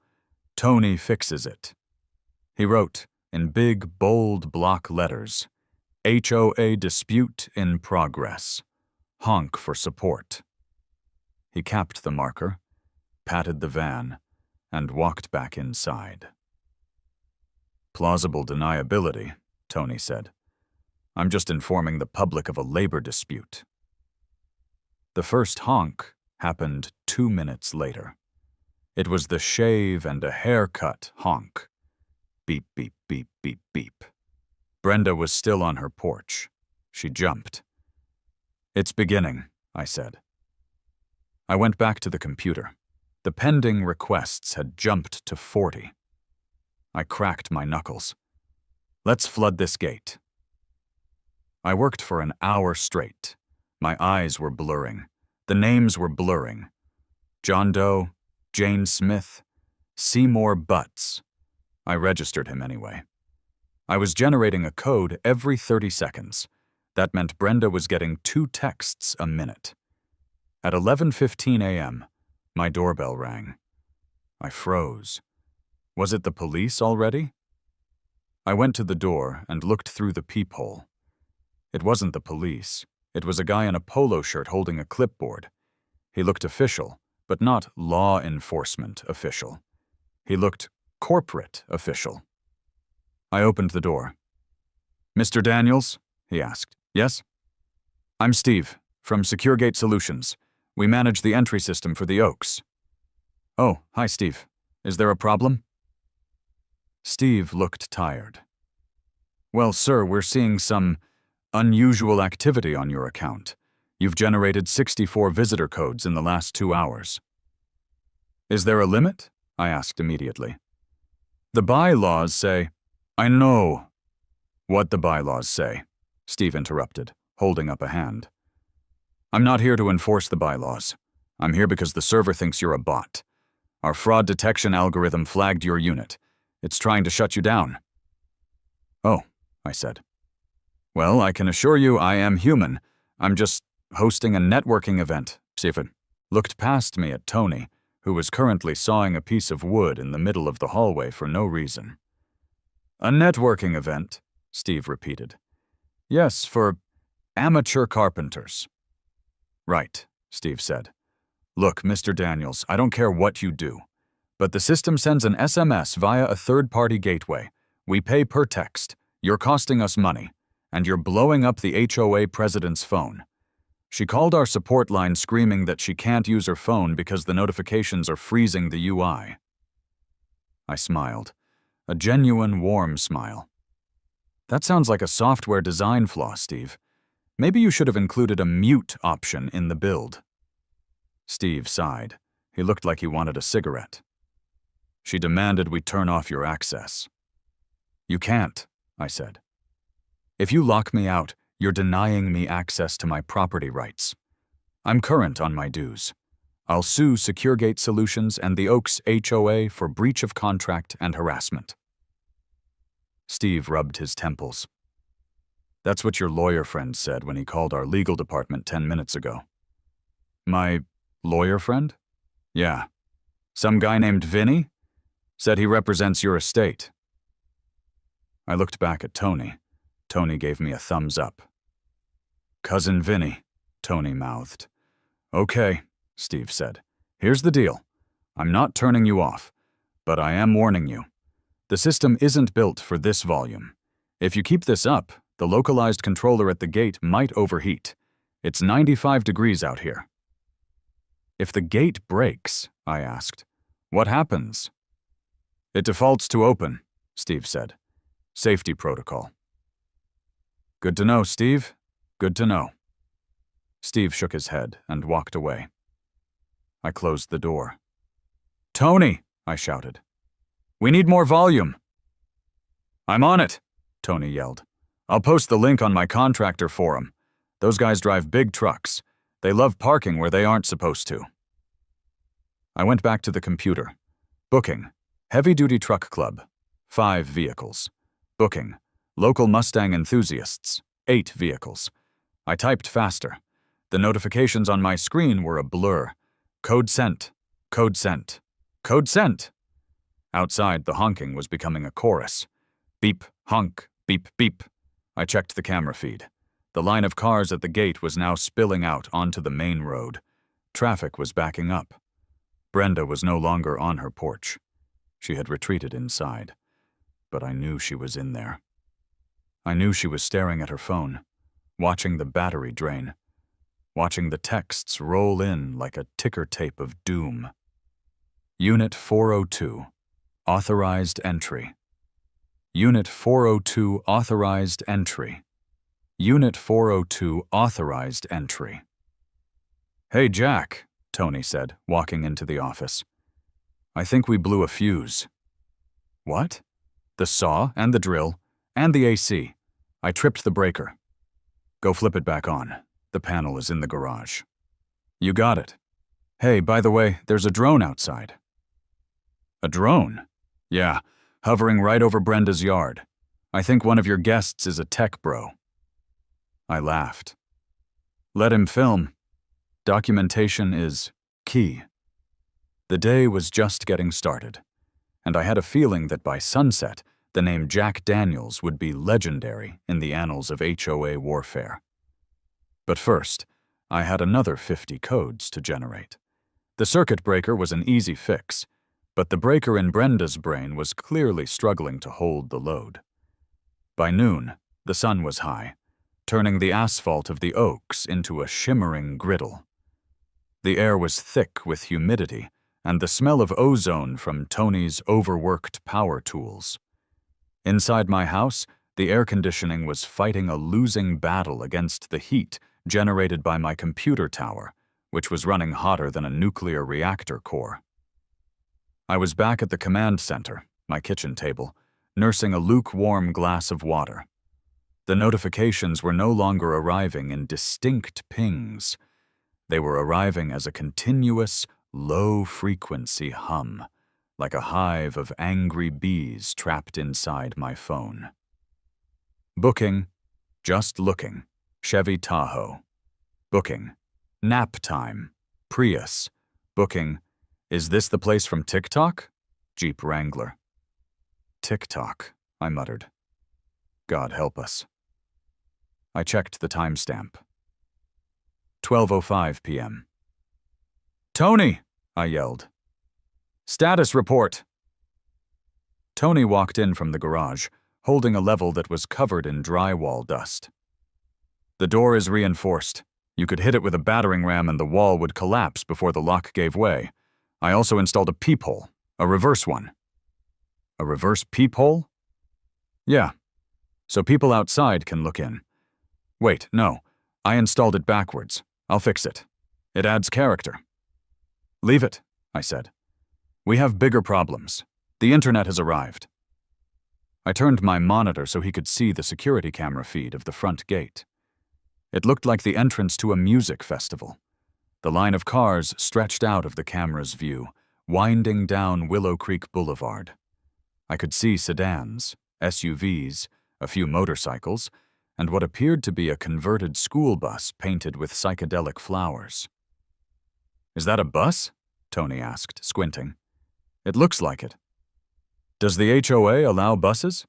"Tony fixes it." He wrote, in big, bold block letters, "HOA dispute in progress. Honk for support." He capped the marker, patted the van, and walked back inside. "Plausible deniability," Tony said. "I'm just informing the public of a labor dispute." The first honk happened 2 minutes later. It was the shave and a haircut honk. Beep, beep, beep, beep, beep. Brenda was still on her porch. She jumped. "It's beginning," I said. I went back to the computer. The pending requests had jumped to 40. I cracked my knuckles. "Let's flood this gate." I worked for an hour straight. My eyes were blurring. The names were blurring. John Doe, Jane Smith, Seymour Butts. I registered him anyway. I was generating a code every 30 seconds. That meant Brenda was getting 2 texts a minute. At 11:15 a.m., my doorbell rang. I froze. Was it the police already? I went to the door and looked through the peephole. It wasn't the police. It was a guy in a polo shirt holding a clipboard. He looked official, but not law enforcement official. He looked corporate official. I opened the door. "Mr. Daniels?" he asked. "Yes?" "I'm Steve, from SecureGate Solutions. We manage the entry system for the Oaks." "Oh, hi, Steve. Is there a problem?" Steve looked tired. "Well, sir, we're seeing some unusual activity on your account. You've generated 64 visitor codes in the last 2 hours." "Is there a limit?" I asked immediately. "The bylaws say—" "I know what the bylaws say," Steve interrupted, holding up a hand. "I'm not here to enforce the bylaws. I'm here because the server thinks you're a bot. Our fraud detection algorithm flagged your unit. It's trying to shut you down." "Oh," I said. "Well, I can assure you I am human. I'm just hosting a networking event." Stephen looked past me at Tony, who was currently sawing a piece of wood in the middle of the hallway for no reason. "A networking event," Steve repeated. "Yes, for amateur carpenters." "Right," Steve said. "Look, Mr. Daniels, I don't care what you do, but the system sends an SMS via a third-party gateway. We pay per text. You're costing us money, and you're blowing up the HOA president's phone. She called our support line screaming that she can't use her phone because the notifications are freezing the UI." I smiled, a genuine warm smile. "That sounds like a software design flaw, Steve. Maybe you should have included a mute option in the build." Steve sighed. He looked like he wanted a cigarette. "She demanded we turn off your access." "You can't," I said. "If you lock me out, you're denying me access to my property rights. I'm current on my dues. I'll sue SecureGate Solutions and the Oaks HOA for breach of contract and harassment." Steve rubbed his temples. "That's what your lawyer friend said when he called our legal department 10 minutes ago." "My lawyer friend?" "Yeah. Some guy named Vinny? Said he represents your estate." I looked back at Tony. Tony gave me a thumbs up. "Cousin Vinny," Tony mouthed. "Okay," Steve said. "Here's the deal. I'm not turning you off, but I am warning you. The system isn't built for this volume. If you keep this up, the localized controller at the gate might overheat. It's 95 degrees out here." "If the gate breaks," I asked, "what happens?" "It defaults to open," Steve said. "Safety protocol." "Good to know, Steve. Good to know." Steve shook his head and walked away. I closed the door. "Tony!" I shouted. "We need more volume." "I'm on it," Tony yelled. "I'll post the link on my contractor forum. Those guys drive big trucks. They love parking where they aren't supposed to." I went back to the computer. Booking. Heavy-duty truck club. 5 vehicles. Booking. Local Mustang enthusiasts. 8 vehicles. I typed faster. The notifications on my screen were a blur. Code sent. Code sent. Code sent. Outside, the honking was becoming a chorus. Beep, honk, beep, beep. I checked the camera feed. The line of cars at the gate was now spilling out onto the main road. Traffic was backing up. Brenda was no longer on her porch. She had retreated inside. But I knew she was in there. I knew she was staring at her phone, watching the battery drain, watching the texts roll in like a ticker tape of doom. Unit 402, authorized entry. Unit 402, authorized entry. Unit 402, authorized entry. "Hey, Jack," Tony said, walking into the office. "I think we blew a fuse." "What?" "The saw and the drill and the AC. I tripped the breaker." "Go flip it back on. The panel is in the garage." "You got it. Hey, by the way, there's a drone outside." "A drone?" "Yeah, hovering right over Brenda's yard. I think one of your guests is a tech bro." I laughed. "Let him film. Documentation is key." The day was just getting started, and I had a feeling that by sunset, the name Jack Daniels would be legendary in the annals of HOA warfare. But first, I had another 50 codes to generate. The circuit breaker was an easy fix, but the breaker in Brenda's brain was clearly struggling to hold the load. By noon, the sun was high, turning the asphalt of the Oaks into a shimmering griddle. The air was thick with humidity and the smell of ozone from Tony's overworked power tools. Inside my house, the air conditioning was fighting a losing battle against the heat generated by my computer tower, which was running hotter than a nuclear reactor core. I was back at the command center, my kitchen table, nursing a lukewarm glass of water. The notifications were no longer arriving in distinct pings. They were arriving as a continuous, low-frequency hum, like a hive of angry bees trapped inside my phone. Booking, just looking, Chevy Tahoe. Booking, nap time, Prius. Booking, is this the place from TikTok? Jeep Wrangler. TikTok, I muttered. God help us. I checked the timestamp. 12:05 p.m. Tony, I yelled. Status report. Tony walked in from the garage, holding a level that was covered in drywall dust. The door is reinforced. You could hit it with a battering ram and the wall would collapse before the lock gave way. I also installed a peephole, a reverse one. A reverse peephole? Yeah, so people outside can look in. Wait, no, I installed it backwards. I'll fix it. It adds character. Leave it, I said. We have bigger problems. The internet has arrived. I turned my monitor so he could see the security camera feed of the front gate. It looked like the entrance to a music festival. The line of cars stretched out of the camera's view, winding down Willow Creek Boulevard. I could see sedans, SUVs, a few motorcycles, and what appeared to be a converted school bus painted with psychedelic flowers. Is that a bus? Tony asked, squinting. It looks like it. Does the HOA allow buses?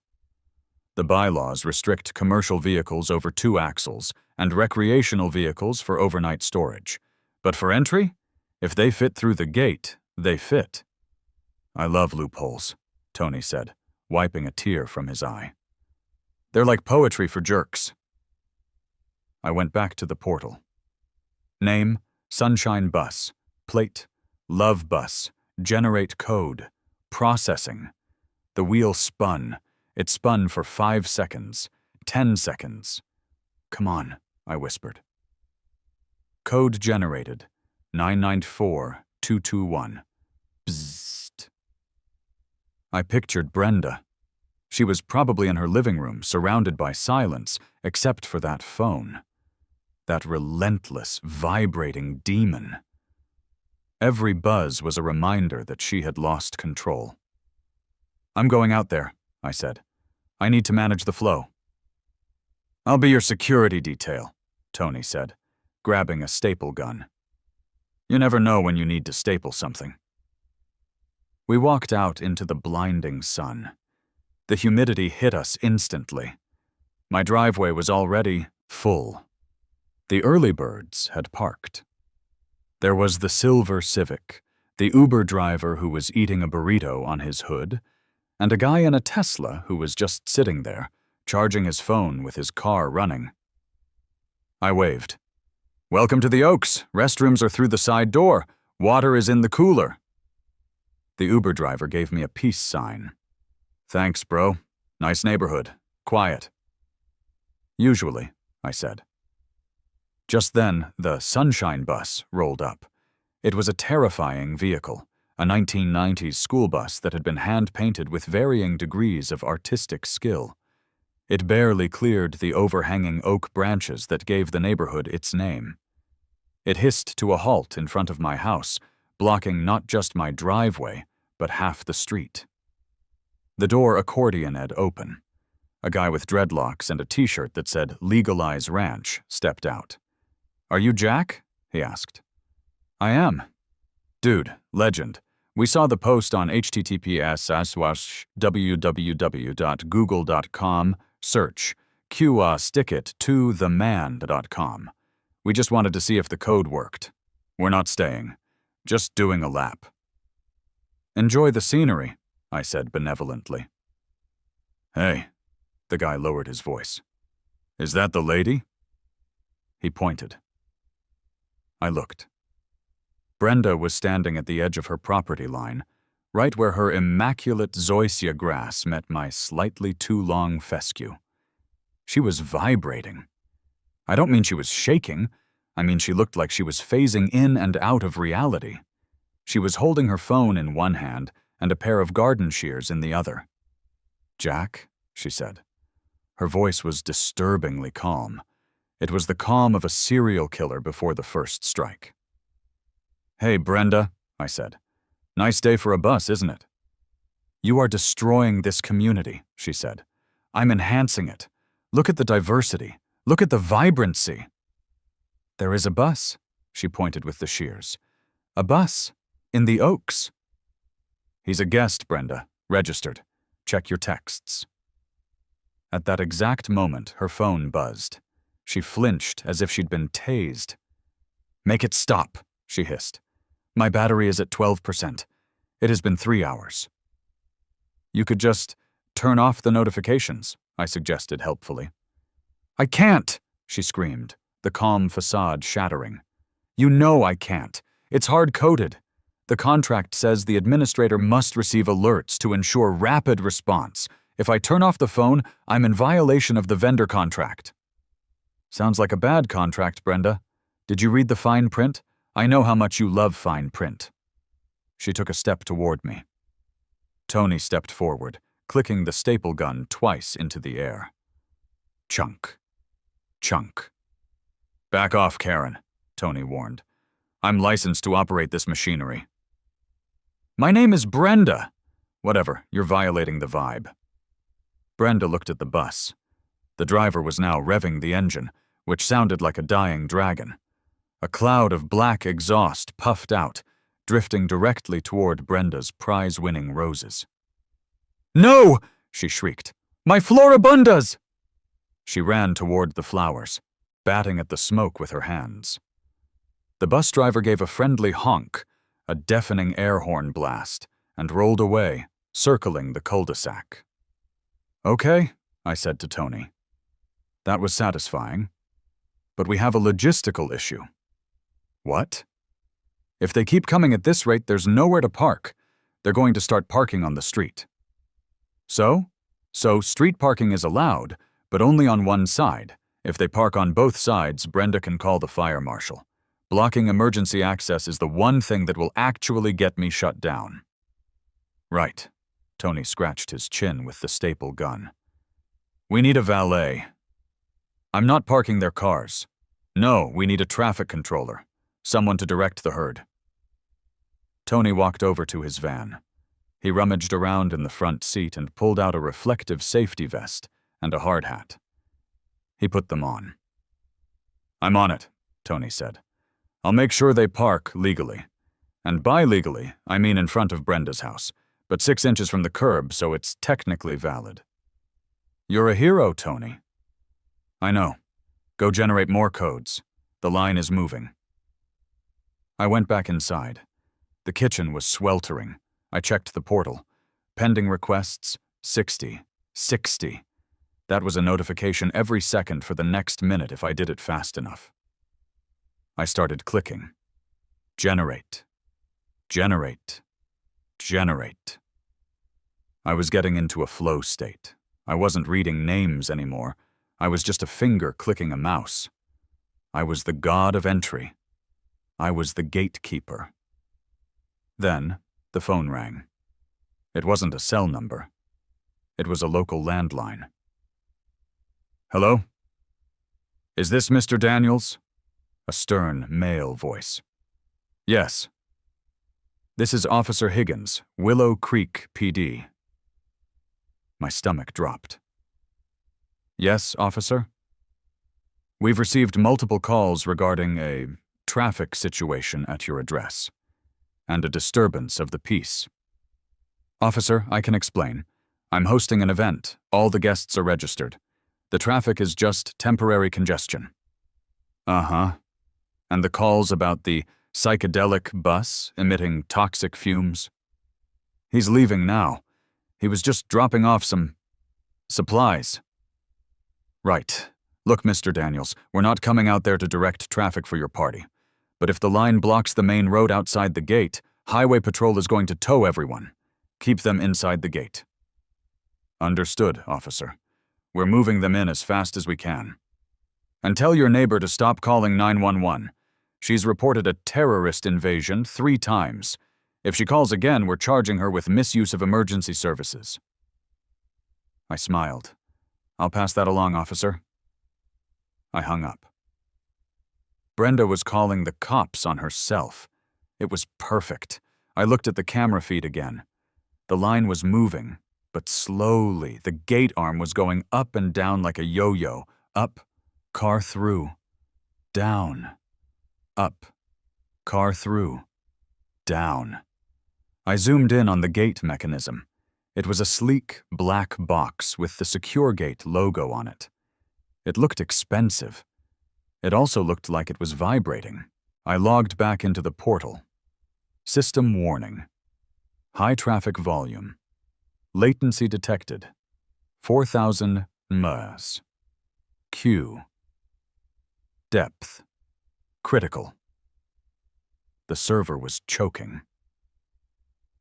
The bylaws restrict commercial vehicles over 2 axles and recreational vehicles for overnight storage. But for entry, if they fit through the gate, they fit. I love loopholes, Tony said, wiping a tear from his eye. They're like poetry for jerks. I went back to the portal. Name, Sunshine Bus. Plate, Love Bus. Generate code. Processing. The wheel spun. It spun for 5 seconds. 10 seconds. Come on, I whispered. Code generated. 994221. Bzzzt. I pictured Brenda. She was probably in her living room, surrounded by silence, except for that phone. That relentless, vibrating demon. Every buzz was a reminder that she had lost control. I'm going out there, I said. I need to manage the flow. I'll be your security detail, Tony said, grabbing a staple gun. You never know when you need to staple something. We walked out into the blinding sun. The humidity hit us instantly. My driveway was already full. The early birds had parked. There was the silver Civic, the Uber driver who was eating a burrito on his hood, and a guy in a Tesla who was just sitting there, charging his phone with his car running. I waved. Welcome to the Oaks. Restrooms are through the side door. Water is in the cooler. The Uber driver gave me a peace sign. Thanks, bro. Nice neighborhood. Quiet. Usually, I said. Just then, the Sunshine Bus rolled up. It was a terrifying vehicle, a 1990s school bus that had been hand-painted with varying degrees of artistic skill. It barely cleared the overhanging oak branches that gave the neighborhood its name. It hissed to a halt in front of my house, blocking not just my driveway, but half the street. The door accordioned open. A guy with dreadlocks and a t-shirt that said "Legalize Ranch" stepped out. Are you Jack? He asked. I am. Dude, legend. We saw the post on https://www.google.com, search, stick it to theman.com. We just wanted to see if the code worked. We're not staying. Just doing a lap. Enjoy the scenery, I said benevolently. Hey, the guy lowered his voice. Is that the lady? He pointed. I looked. Brenda was standing at the edge of her property line, right where her immaculate zoysia grass met my slightly too long fescue. She was vibrating. I don't mean she was shaking. I mean she looked like she was phasing in and out of reality. She was holding her phone in one hand and a pair of garden shears in the other. Jack, she said. Her voice was disturbingly calm. It was the calm of a serial killer before the first strike. Hey, Brenda, I said. Nice day for a bus, isn't it? You are destroying this community, she said. I'm enhancing it. Look at the diversity. Look at the vibrancy. There is a bus, she pointed with the shears. A bus. In the Oaks. He's a guest, Brenda. Registered. Check your texts. At that exact moment, her phone buzzed. She flinched as if she'd been tased. Make it stop, she hissed. My battery is at 12%. It has been 3 hours. You could just turn off the notifications, I suggested helpfully. I can't, she screamed, the calm facade shattering. You know I can't. It's hard-coded. The contract says the administrator must receive alerts to ensure rapid response. If I turn off the phone, I'm in violation of the vendor contract. Sounds like a bad contract, Brenda. Did you read the fine print? I know how much you love fine print. She took a step toward me. Tony stepped forward, clicking the staple gun twice into the air. Chunk. Chunk. Back off, Karen, Tony warned. I'm licensed to operate this machinery. My name is Brenda. Whatever, you're violating the vibe. Brenda looked at the bus. The driver was now revving the engine, which sounded like a dying dragon. A cloud of black exhaust puffed out, drifting directly toward Brenda's prize-winning roses. No! She shrieked. My floribundas! She ran toward the flowers, batting at the smoke with her hands. The bus driver gave a friendly honk, a deafening air horn blast, and rolled away, circling the cul-de-sac. Okay, I said to Tony. That was satisfying. But we have a logistical issue. What? If they keep coming at this rate, there's nowhere to park. They're going to start parking on the street. So street parking is allowed, but only on one side. If they park on both sides, Brenda can call the fire marshal. Blocking emergency access is the one thing that will actually get me shut down. Right. Tony scratched his chin with the staple gun. We need a valet. I'm not parking their cars. No, we need a traffic controller. Someone to direct the herd. Tony walked over to his van. He rummaged around in the front seat and pulled out a reflective safety vest and a hard hat. He put them on. I'm on it, Tony said. I'll make sure they park legally. And by legally, I mean in front of Brenda's house, but 6 inches from the curb, so it's technically valid. You're a hero, Tony. I know. Go generate more codes. The line is moving. I went back inside. The kitchen was sweltering. I checked the portal. Pending requests, 60. 60. That was a notification every second for the next minute if I did it fast enough. I started clicking. Generate. Generate. Generate. I was getting into a flow state. I wasn't reading names anymore. I was just a finger clicking a mouse. I was the god of entry. I was the gatekeeper. Then, the phone rang. It wasn't a cell number. It was a local landline. Hello? Is this Mr. Daniels? A stern male voice. Yes. This is Officer Higgins, Willow Creek PD. My stomach dropped. Yes, officer? We've received multiple calls regarding a traffic situation at your address. and a disturbance of the peace. "Officer, I can explain. I'm hosting an event. All the guests are registered. The traffic is just temporary congestion." "Uh-huh. And the calls about the psychedelic bus emitting toxic fumes?" "He's leaving now. He was just dropping off some supplies." "Right. Look, Mr. Daniels, we're not coming out there to direct traffic for your party. But if the line blocks the main road outside the gate, Highway Patrol is going to tow everyone. Keep them inside the gate." "Understood, officer. We're moving them in as fast as we can. And tell your neighbor to stop calling 911. She's reported a terrorist invasion 3 times. If she calls again, we're charging her with misuse of emergency services." I smiled. "I'll pass that along, officer." I hung up. Brenda was calling the cops on herself. It was perfect. I looked at the camera feed again. The line was moving, but slowly. The gate arm was going up and down like a yo-yo. Up, car through. Down. Up, car through. Down. I zoomed in on the gate mechanism. It was a sleek, black box with the Secure Gate logo on it. It looked expensive. It also looked like it was vibrating. I logged back into the portal. System warning. High traffic volume. Latency detected. 4,000 ms. Q. Depth. Critical. The server was choking.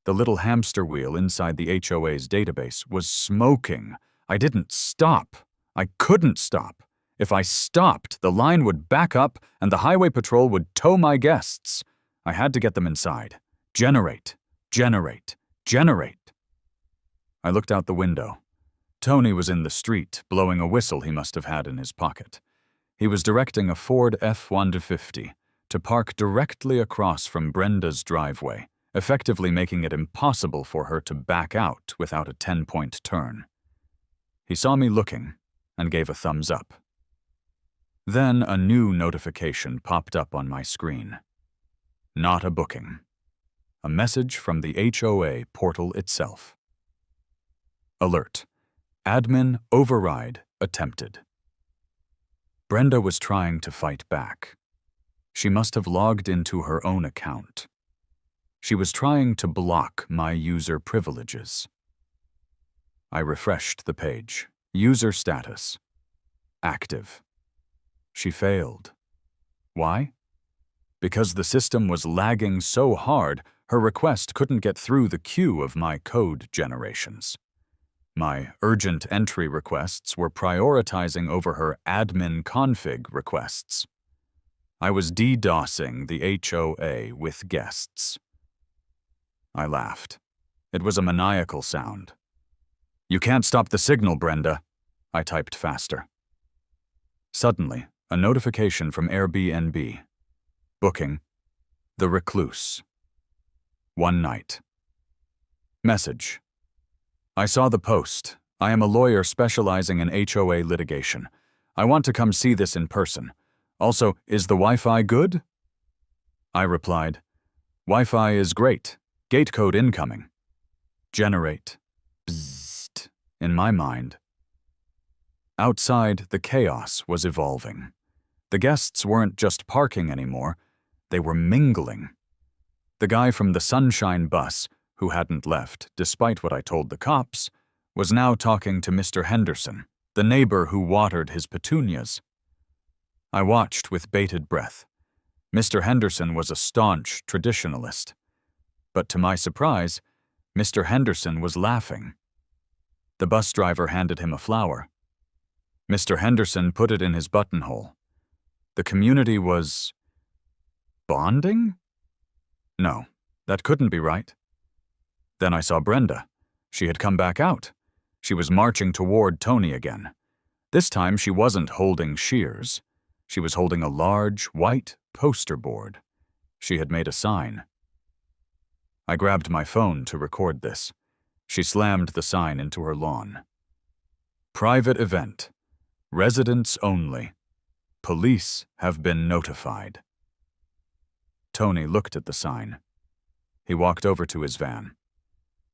The little hamster wheel inside the HOA's database was smoking. I didn't stop. I couldn't stop. If I stopped, the line would back up and the Highway Patrol would tow my guests. I had to get them inside. Generate. Generate. Generate. I looked out the window. Tony was in the street, blowing a whistle he must have had in his pocket. He was directing a Ford F-150 to park directly across from Brenda's driveway, effectively making it impossible for her to back out without a 10-point turn. He saw me looking and gave a thumbs up. Then a new notification popped up on my screen. Not a booking. A message from the HOA portal itself. Alert. Admin override attempted. Brenda was trying to fight back. She must have logged into her own account. She was trying to block my user privileges. I refreshed the page. User status. Active. She failed. Why? Because the system was lagging so hard, her request couldn't get through the queue of my code generations. My urgent entry requests were prioritizing over her admin config requests. I was DDoSing the HOA with guests. I laughed. It was a maniacal sound. "You can't stop the signal, Brenda," I typed faster. Suddenly, a notification from Airbnb. Booking. The Recluse. 1 night. Message. I saw the post. I am a lawyer specializing in HOA litigation. I want to come see this in person. Also, is the Wi-Fi good? I replied, Wi-Fi is great. Gate code incoming. Generate. Bzzzt. In my mind. Outside, the chaos was evolving. The guests weren't just parking anymore. They were mingling. The guy from the Sunshine bus, who hadn't left, despite what I told the cops, was now talking to Mr. Henderson, the neighbor who watered his petunias. I watched with bated breath. Mr. Henderson was a staunch traditionalist. But to my surprise, Mr. Henderson was laughing. The bus driver handed him a flower. Mr. Henderson put it in his buttonhole. The community was bonding? No, that couldn't be right. Then I saw Brenda. She had come back out. She was marching toward Tony again. This time she wasn't holding shears. She was holding a large, white poster board. She had made a sign. I grabbed my phone to record this. She slammed the sign into her lawn. Private event. Residents only. Police have been notified. Tony looked at the sign. He walked over to his van.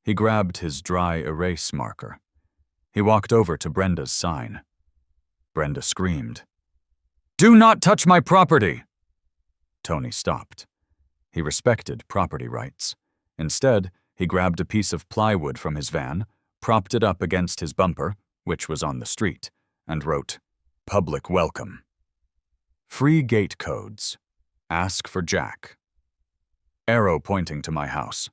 He grabbed his dry erase marker. He walked over to Brenda's sign. Brenda screamed, "Do not touch my property!" Tony stopped. He respected property rights. Instead, he grabbed a piece of plywood from his van, propped it up against his bumper, which was on the street, and wrote, "Public welcome. Free gate codes. Ask for Jack." Arrow pointing to my house.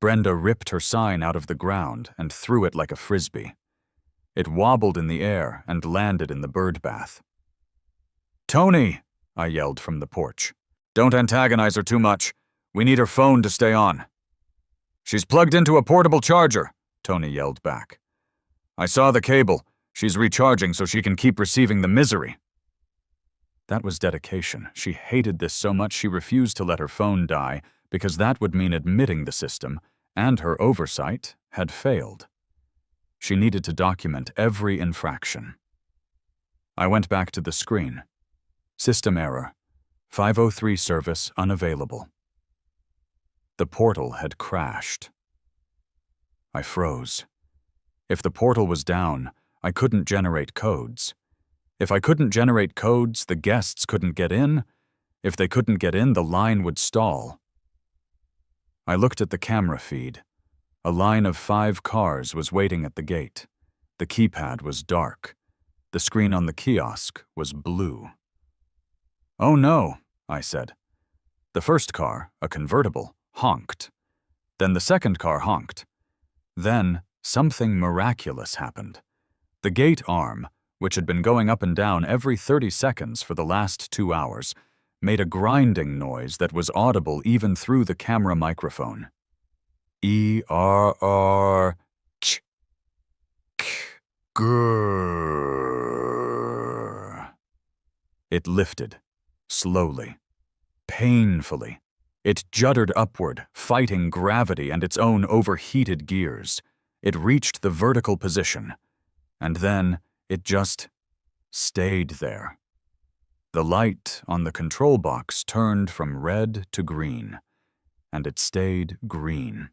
Brenda ripped her sign out of the ground and threw it like a frisbee. It wobbled in the air and landed in the bird bath. "Tony!" I yelled from the porch. "Don't antagonize her too much. We need her phone to stay on." "She's plugged into a portable charger," Tony yelled back. "I saw the cable. She's recharging so she can keep receiving the misery." That was dedication. She hated this so much she refused to let her phone die because that would mean admitting the system, and her oversight, had failed. She needed to document every infraction. I went back to the screen. System error. 503 service unavailable. The portal had crashed. I froze. If the portal was down, I couldn't generate codes. If I couldn't generate codes, the guests couldn't get in. If they couldn't get in, the line would stall. I looked at the camera feed. A line of 5 cars was waiting at the gate. The keypad was dark. The screen on the kiosk was blue. "Oh no," I said. The first car, a convertible, honked. Then the second car honked. Then something miraculous happened. The gate arm, which had been going up and down every 30 seconds for the last 2 hours, made a grinding noise that was audible even through the camera microphone. E-R-R ch k grrr. It lifted, slowly, painfully. It juddered upward, fighting gravity and its own overheated gears. It reached the vertical position, and then it just stayed there. The light on the control box turned from red to green, and it stayed green.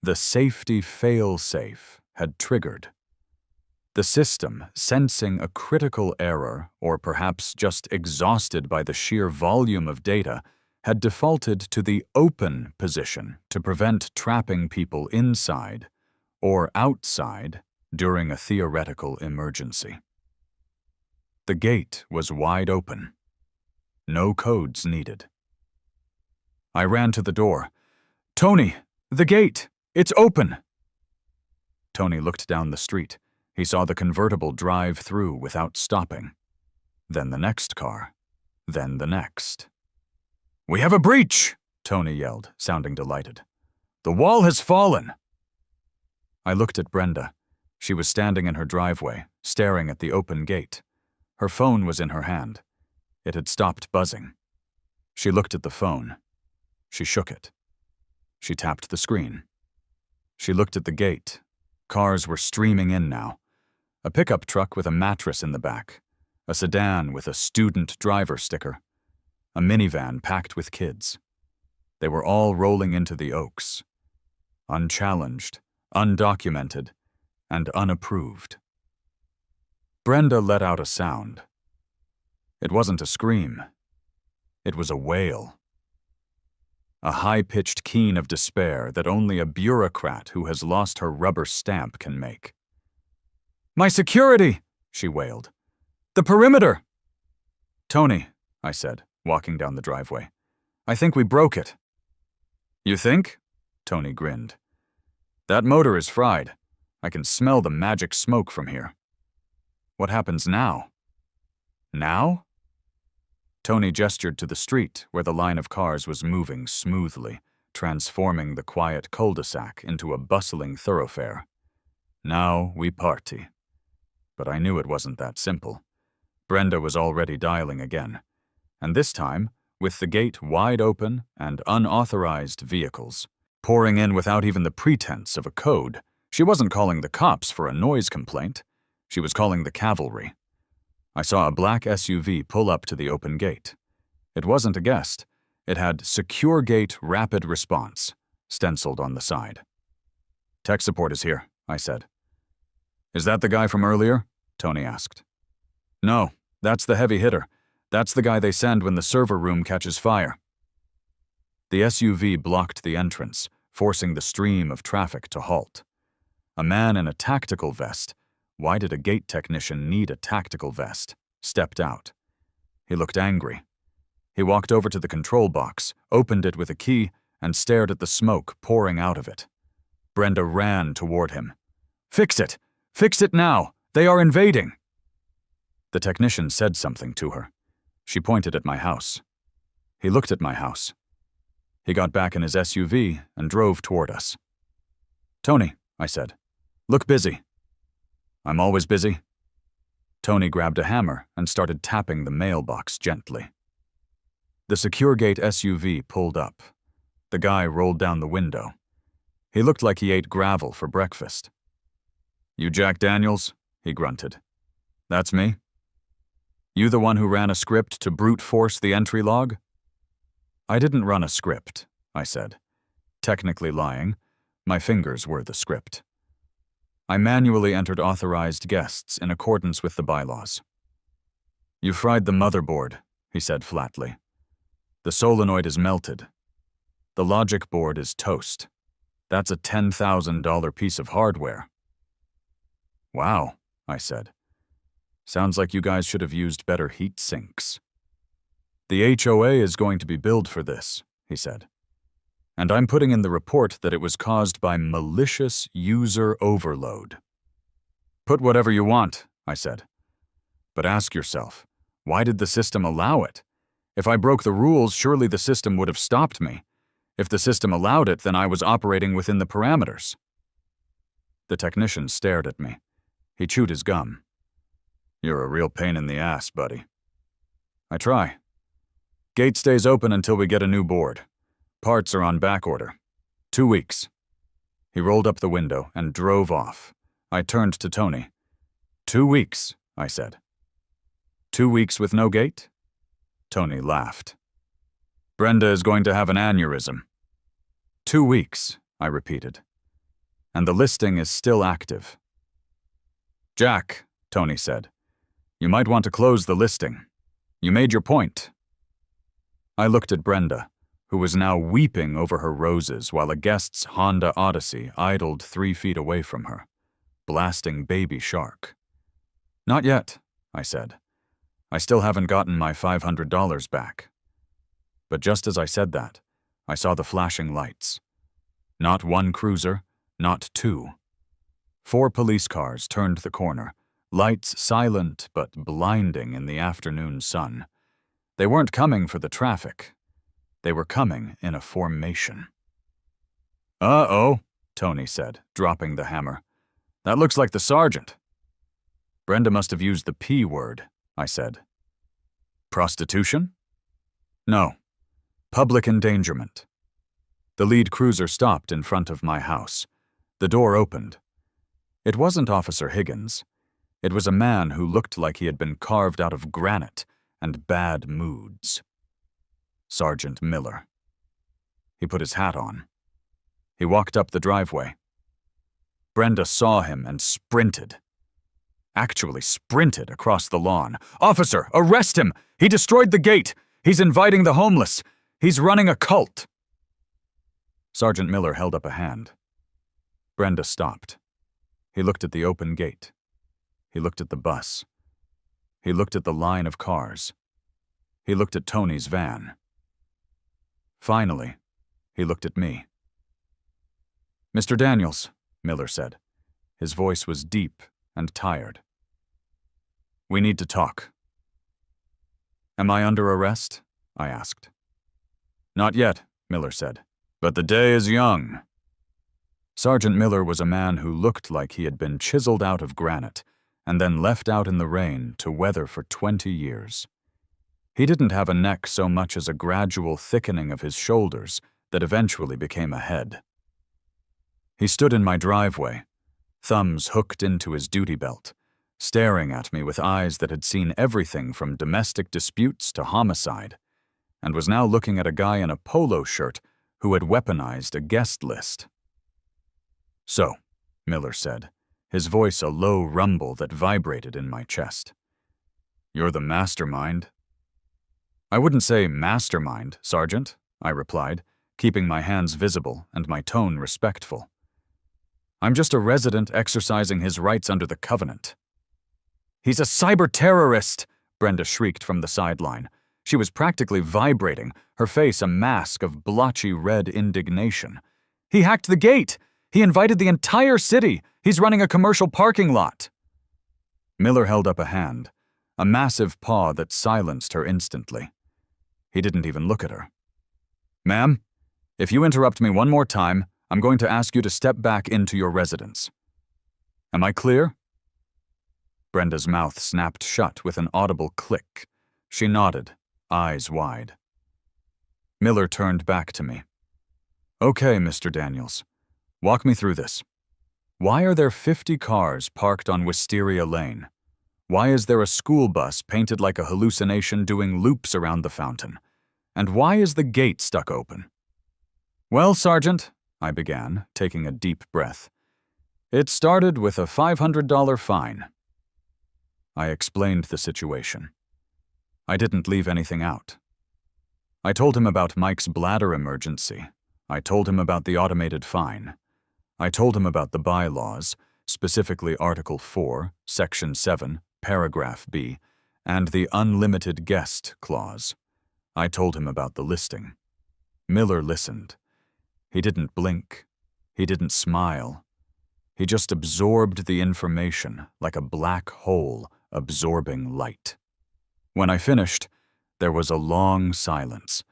The safety fail-safe had triggered. The system, sensing a critical error, or perhaps just exhausted by the sheer volume of data, had defaulted to the open position to prevent trapping people inside or outside during a theoretical emergency. The gate was wide open. No codes needed. I ran to the door. "Tony, the gate! It's open!" Tony looked down the street. He saw the convertible drive through without stopping. Then the next car. Then the next. "We have a breach!" Tony yelled, sounding delighted. "The wall has fallen!" I looked at Brenda. She was standing in her driveway, staring at the open gate. Her phone was in her hand. It had stopped buzzing. She looked at the phone. She shook it. She tapped the screen. She looked at the gate. Cars were streaming in now. A pickup truck with a mattress in the back. A sedan with a student driver sticker. A minivan packed with kids. They were all rolling into the Oaks. Unchallenged, undocumented, and unapproved. Brenda let out a sound. It wasn't a scream. It was a wail. A high-pitched keen of despair that only a bureaucrat who has lost her rubber stamp can make. "My security!" she wailed. "The perimeter!" "Tony," I said, walking down the driveway. "I think we broke it." "You think?" Tony grinned. "That motor is fried. I can smell the magic smoke from here." "What happens now?" "Now?" Tony gestured to the street where the line of cars was moving smoothly, transforming the quiet cul-de-sac into a bustling thoroughfare. "Now we party." But I knew it wasn't that simple. Brenda was already dialing again, and this time, with the gate wide open and unauthorized vehicles, pouring in without even the pretense of a code, she wasn't calling the cops for a noise complaint. She was calling the cavalry. I saw a black SUV pull up to the open gate. It wasn't a guest. It had Secure Gate Rapid Response stenciled on the side. "Tech support is here," I said. "Is that the guy from earlier?" Tony asked. "No, that's the heavy hitter. That's the guy they send when the server room catches fire." The SUV blocked the entrance, forcing the stream of traffic to halt. A man in a tactical vest — why did a gate technician need a tactical vest — stepped out. He looked angry. He walked over to the control box, opened it with a key, and stared at the smoke pouring out of it. Brenda ran toward him. "Fix it! Fix it now! They are invading!" The technician said something to her. She pointed at my house. He looked at my house. He got back in his SUV and drove toward us. "Tony," I said, "look busy." "I'm always busy." Tony grabbed a hammer and started tapping the mailbox gently. The Secure Gate SUV pulled up. The guy rolled down the window. He looked like he ate gravel for breakfast. "You Jack Daniels?" he grunted. "That's me." "You the one who ran a script to brute force the entry log?" "I didn't run a script," I said. Technically lying, my fingers were the script. I manually entered authorized guests in accordance with the bylaws. "You fried the motherboard," he said flatly. "The solenoid is melted. The logic board is toast. That's a $10,000 piece of hardware." "Wow," I said. "Sounds like you guys should have used better heat sinks." "The HOA is going to be billed for this," he said. "And I'm putting in the report that it was caused by malicious user overload." "Put whatever you want," I said. "But ask yourself, why did the system allow it? If I broke the rules, surely the system would have stopped me. If the system allowed it, then I was operating within the parameters." The technician stared at me. He chewed his gum. "You're a real pain in the ass, buddy." "I try. Gate stays open until we get a new board. Parts are on back order. 2 weeks." He rolled up the window and drove off. I turned to Tony. "2 weeks," I said. "2 weeks with no gate?" Tony laughed. "Brenda is going to have an aneurysm." 2 weeks, I repeated. "And the listing is still active." "Jack," Tony said, "you might want to close the listing. You made your point." I looked at Brenda, who was now weeping over her roses while a guest's Honda Odyssey idled 3 feet away from her, blasting Baby Shark. "Not yet," I said. "I still haven't gotten my $500 back." But just as I said that, I saw the flashing lights. Not 1 cruiser, not 2. 4 police cars turned the corner, lights silent but blinding in the afternoon sun. They weren't coming for the traffic. They were coming in a formation. "Uh-oh," Tony said, dropping the hammer. "That looks like the sergeant." "Brenda must have used the P word," I said. "Prostitution?" "No. Public endangerment." The lead cruiser stopped in front of my house. The door opened. It wasn't Officer Higgins. It was a man who looked like he had been carved out of granite and bad moods. Sergeant Miller. He put his hat on. He walked up the driveway. Brenda saw him and sprinted. Actually sprinted across the lawn. "Officer, arrest him! He destroyed the gate! He's inviting the homeless! He's running a cult!" Sergeant Miller held up a hand. Brenda stopped. He looked at the open gate. He looked at the bus. He looked at the line of cars. He looked at Tony's van. Finally, he looked at me. "Mr. Daniels," Miller said. His voice was deep and tired. "We need to talk." "Am I under arrest?" I asked. "Not yet," Miller said, "but the day is young." Sergeant Miller was a man who looked like he had been chiseled out of granite and then left out in the rain to weather for 20 years. He didn't have a neck so much as a gradual thickening of his shoulders that eventually became a head. He stood in my driveway, thumbs hooked into his duty belt, staring at me with eyes that had seen everything from domestic disputes to homicide, and was now looking at a guy in a polo shirt who had weaponized a guest list. "So," Miller said, his voice a low rumble that vibrated in my chest. "You're the mastermind." "I wouldn't say mastermind, Sergeant," I replied, keeping my hands visible and my tone respectful. "I'm just a resident exercising his rights under the Covenant." "He's a cyber-terrorist!" Brenda shrieked from the sideline. She was practically vibrating, her face a mask of blotchy red indignation. "He hacked the gate! He invited the entire city! He's running a commercial parking lot!" Miller held up a hand, a massive paw that silenced her instantly. He didn't even look at her. "Ma'am, if you interrupt me one more time, I'm going to ask you to step back into your residence. Am I clear?" Brenda's mouth snapped shut with an audible click. She nodded, eyes wide. Miller turned back to me. "Okay, Mr. Daniels. Walk me through this. Why are there 50 cars parked on Wisteria Lane? Why is there a school bus painted like a hallucination doing loops around the fountain? And why is the gate stuck open?" "Well, Sergeant," I began, taking a deep breath, "it started with a $500 fine." I explained the situation. I didn't leave anything out. I told him about Mike's bladder emergency. I told him about the automated fine. I told him about the bylaws, specifically Article 4, Section 7, Paragraph B, and the unlimited guest clause. I told him about the listing. Miller listened. He didn't blink. He didn't smile. He just absorbed the information like a black hole absorbing light. When I finished, there was a long silence.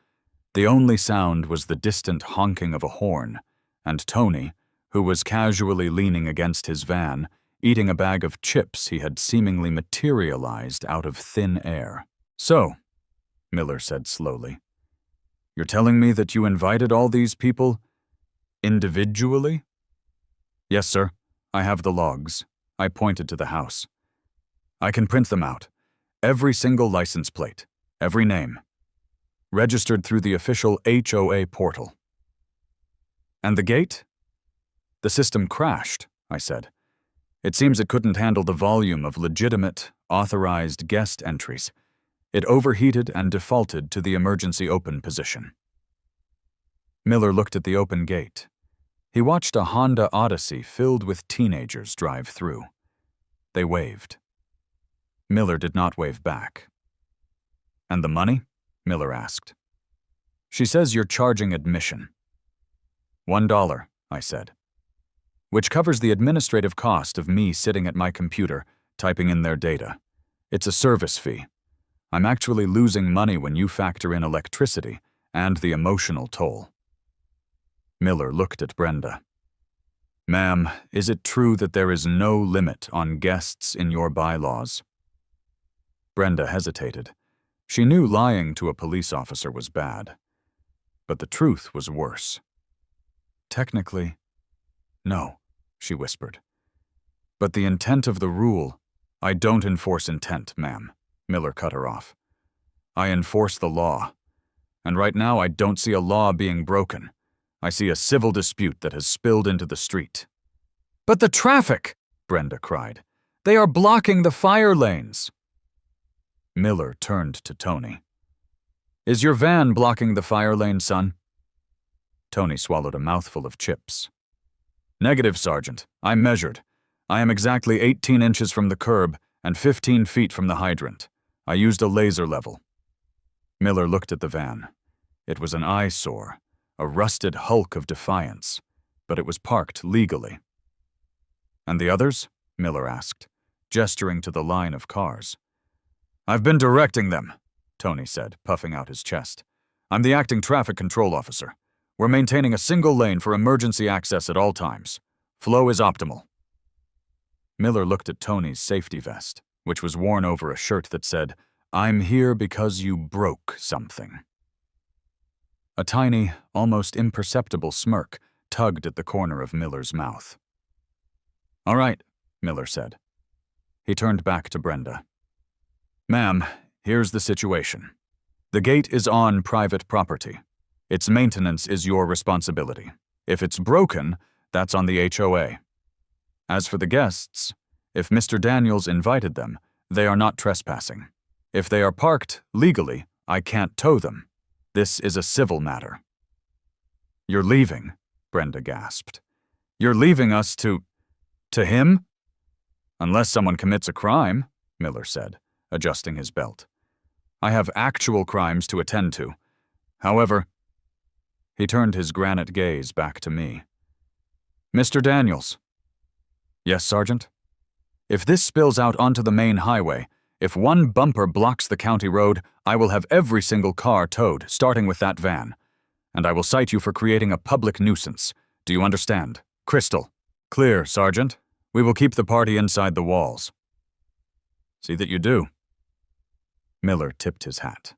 The only sound was the distant honking of a horn, and Tony, who was casually leaning against his van, eating a bag of chips he had seemingly materialized out of thin air. "So," Miller said slowly, "you're telling me that you invited all these people individually?" "Yes, sir. I have the logs." I pointed to the house. "I can print them out. Every single license plate, every name. Registered through the official HOA portal." "And the gate?" "The system crashed," I said. "It seems it couldn't handle the volume of legitimate, authorized guest entries. It overheated and defaulted to the emergency open position." Miller looked at the open gate. He watched a Honda Odyssey filled with teenagers drive through. They waved. Miller did not wave back. "And the money?" Miller asked. "She says you're charging admission." $1, I said. "Which covers the administrative cost of me sitting at my computer, typing in their data. It's a service fee. I'm actually losing money when you factor in electricity and the emotional toll." Miller looked at Brenda. "Ma'am, is it true that there is no limit on guests in your bylaws?" Brenda hesitated. She knew lying to a police officer was bad. But the truth was worse. "Technically, no," she whispered. "But the intent of the rule—" "I don't enforce intent, ma'am," Miller cut her off. "I enforce the law. And right now I don't see a law being broken. I see a civil dispute that has spilled into the street." "But the traffic!" Brenda cried. "They are blocking the fire lanes." Miller turned to Tony. "Is your van blocking the fire lane, son?" Tony swallowed a mouthful of chips. "Negative, Sergeant. I measured. I am exactly 18 inches from the curb and 15 feet from the hydrant. I used a laser level." Miller looked at the van. It was an eyesore, a rusted hulk of defiance, but it was parked legally. "And the others?" Miller asked, gesturing to the line of cars. "I've been directing them," Tony said, puffing out his chest. "I'm the acting traffic control officer. We're maintaining a single lane for emergency access at all times. Flow is optimal." Miller looked at Tony's safety vest, which was worn over a shirt that said, "I'm here because you broke something." A tiny, almost imperceptible smirk tugged at the corner of Miller's mouth. "All right," Miller said. He turned back to Brenda. "Ma'am, here's the situation. The gate is on private property. Its maintenance is your responsibility. If it's broken, that's on the HOA. As for the guests, if Mr. Daniels invited them, they are not trespassing. If they are parked legally, I can't tow them. This is a civil matter." "You're leaving," Brenda gasped. "You're leaving us to him?" "Unless someone commits a crime," Miller said, adjusting his belt. "I have actual crimes to attend to. However," he turned his granite gaze back to me. "Mr. Daniels." "Yes, Sergeant?" "If this spills out onto the main highway, if one bumper blocks the county road, I will have every single car towed, starting with that van. And I will cite you for creating a public nuisance. Do you understand? Crystal." "Clear, Sergeant. We will keep the party inside the walls." "See that you do." Miller tipped his hat.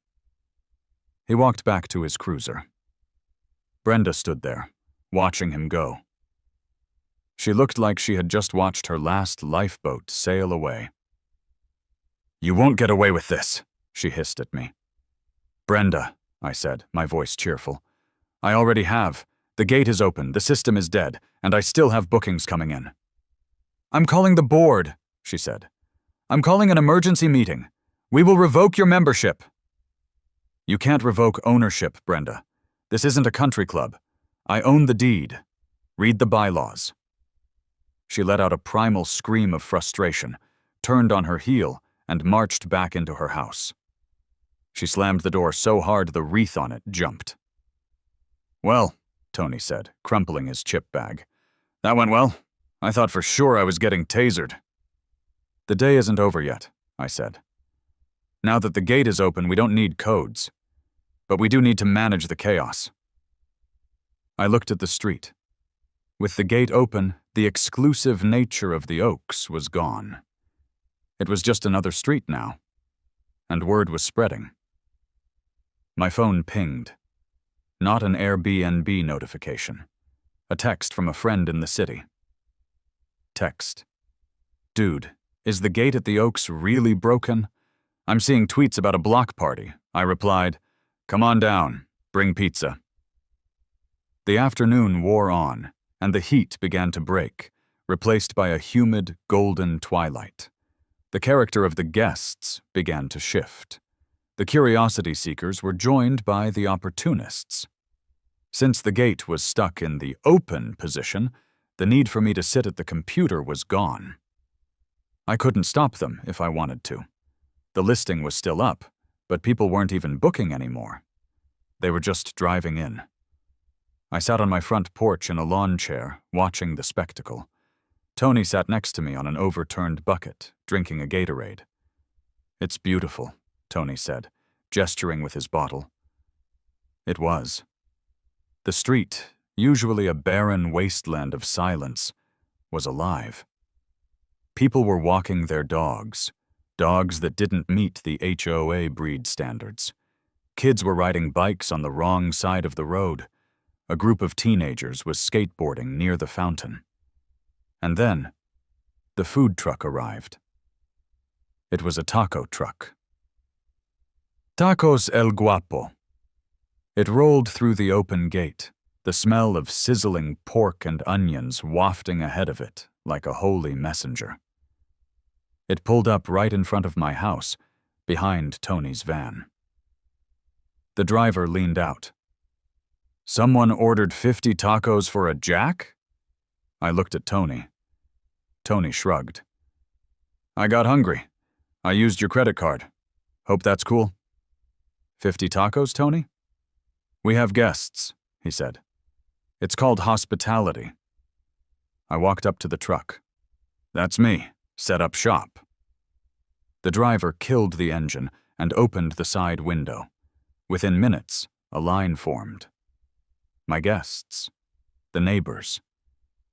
He walked back to his cruiser. Brenda stood there, watching him go. She looked like she had just watched her last lifeboat sail away. "You won't get away with this," she hissed at me. "Brenda," I said, my voice cheerful. "I already have. The gate is open, the system is dead, and I still have bookings coming in." "I'm calling the board," she said. "I'm calling an emergency meeting. We will revoke your membership." "You can't revoke ownership, Brenda. This isn't a country club. I own the deed. Read the bylaws." She let out a primal scream of frustration, turned on her heel, and marched back into her house. She slammed the door so hard the wreath on it jumped. "Well," Tony said, crumpling his chip bag. "That went well. I thought for sure I was getting tasered." "The day isn't over yet," I said. "Now that the gate is open, we don't need codes. But we do need to manage the chaos." I looked at the street. With the gate open, the exclusive nature of the Oaks was gone. It was just another street now, and word was spreading. My phone pinged. Not an Airbnb notification. A text from a friend in the city. Text. "Dude, is the gate at the Oaks really broken? I'm seeing tweets about a block party." I replied, "Come on down. Bring pizza." The afternoon wore on, and the heat began to break, replaced by a humid, golden twilight. The character of the guests began to shift. The curiosity seekers were joined by the opportunists. Since the gate was stuck in the open position, the need for me to sit at the computer was gone. I couldn't stop them if I wanted to. The listing was still up, but people weren't even booking anymore. They were just driving in. I sat on my front porch in a lawn chair, watching the spectacle. Tony sat next to me on an overturned bucket, drinking a Gatorade. "It's beautiful," Tony said, gesturing with his bottle. It was. The street, usually a barren wasteland of silence, was alive. People were walking their dogs that didn't meet the HOA breed standards. Kids were riding bikes on the wrong side of the road. A group of teenagers was skateboarding near the fountain. And then, the food truck arrived. It was a taco truck. Tacos El Guapo. It rolled through the open gate, the smell of sizzling pork and onions wafting ahead of it like a holy messenger. It pulled up right in front of my house, behind Tony's van. The driver leaned out. "Someone ordered 50 tacos for a jack?" I looked at Tony. Tony shrugged. "I got hungry. I used your credit card. Hope that's cool." 50 tacos, Tony?" "We have guests," he said. "It's called hospitality." I walked up to the truck. "That's me. Set up shop." The driver killed the engine and opened the side window. Within minutes, a line formed. My guests, the neighbors,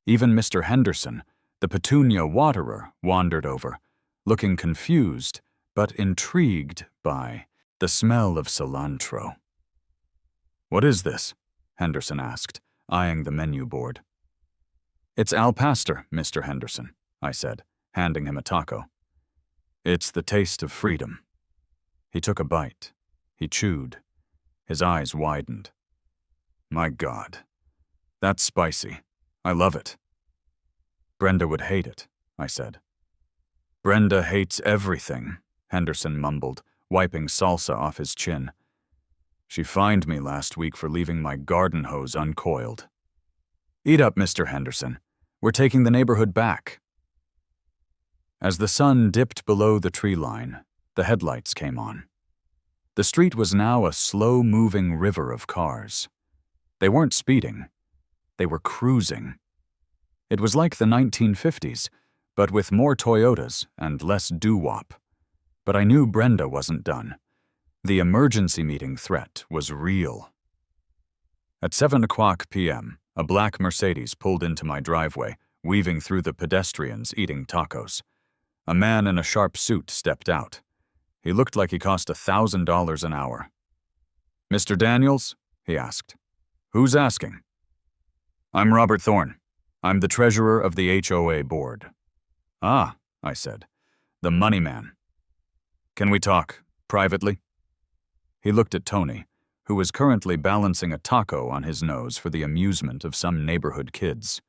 even Mr. Henderson, the petunia waterer, wandered over, looking confused but intrigued by the smell of cilantro. "What is this?" Henderson asked, eyeing the menu board. "It's al pastor, Mr. Henderson," I said, handing him a taco. "It's the taste of freedom." He took a bite. He chewed. His eyes widened. My God. That's spicy. I love it. Brenda would hate it, I said. Brenda hates everything, Henderson mumbled, wiping salsa off his chin. She fined me last week for leaving my garden hose uncoiled. Eat up, Mr. Henderson. We're taking the neighborhood back. As the sun dipped below the tree line, the headlights came on. The street was now a slow-moving river of cars. They weren't speeding. They were cruising. It was like the 1950s, but with more Toyotas and less doo-wop. But I knew Brenda wasn't done. The emergency meeting threat was real. At 7:00 p.m., a black Mercedes pulled into my driveway, weaving through the pedestrians eating tacos. A man in a sharp suit stepped out. He looked like he cost $1,000 an hour. Mr. Daniels? He asked. Who's asking? I'm Robert Thorne. I'm the treasurer of the HOA board. Ah, I said. The money man. Can we talk privately? He looked at Tony, who was currently balancing a taco on his nose for the amusement of some neighborhood kids.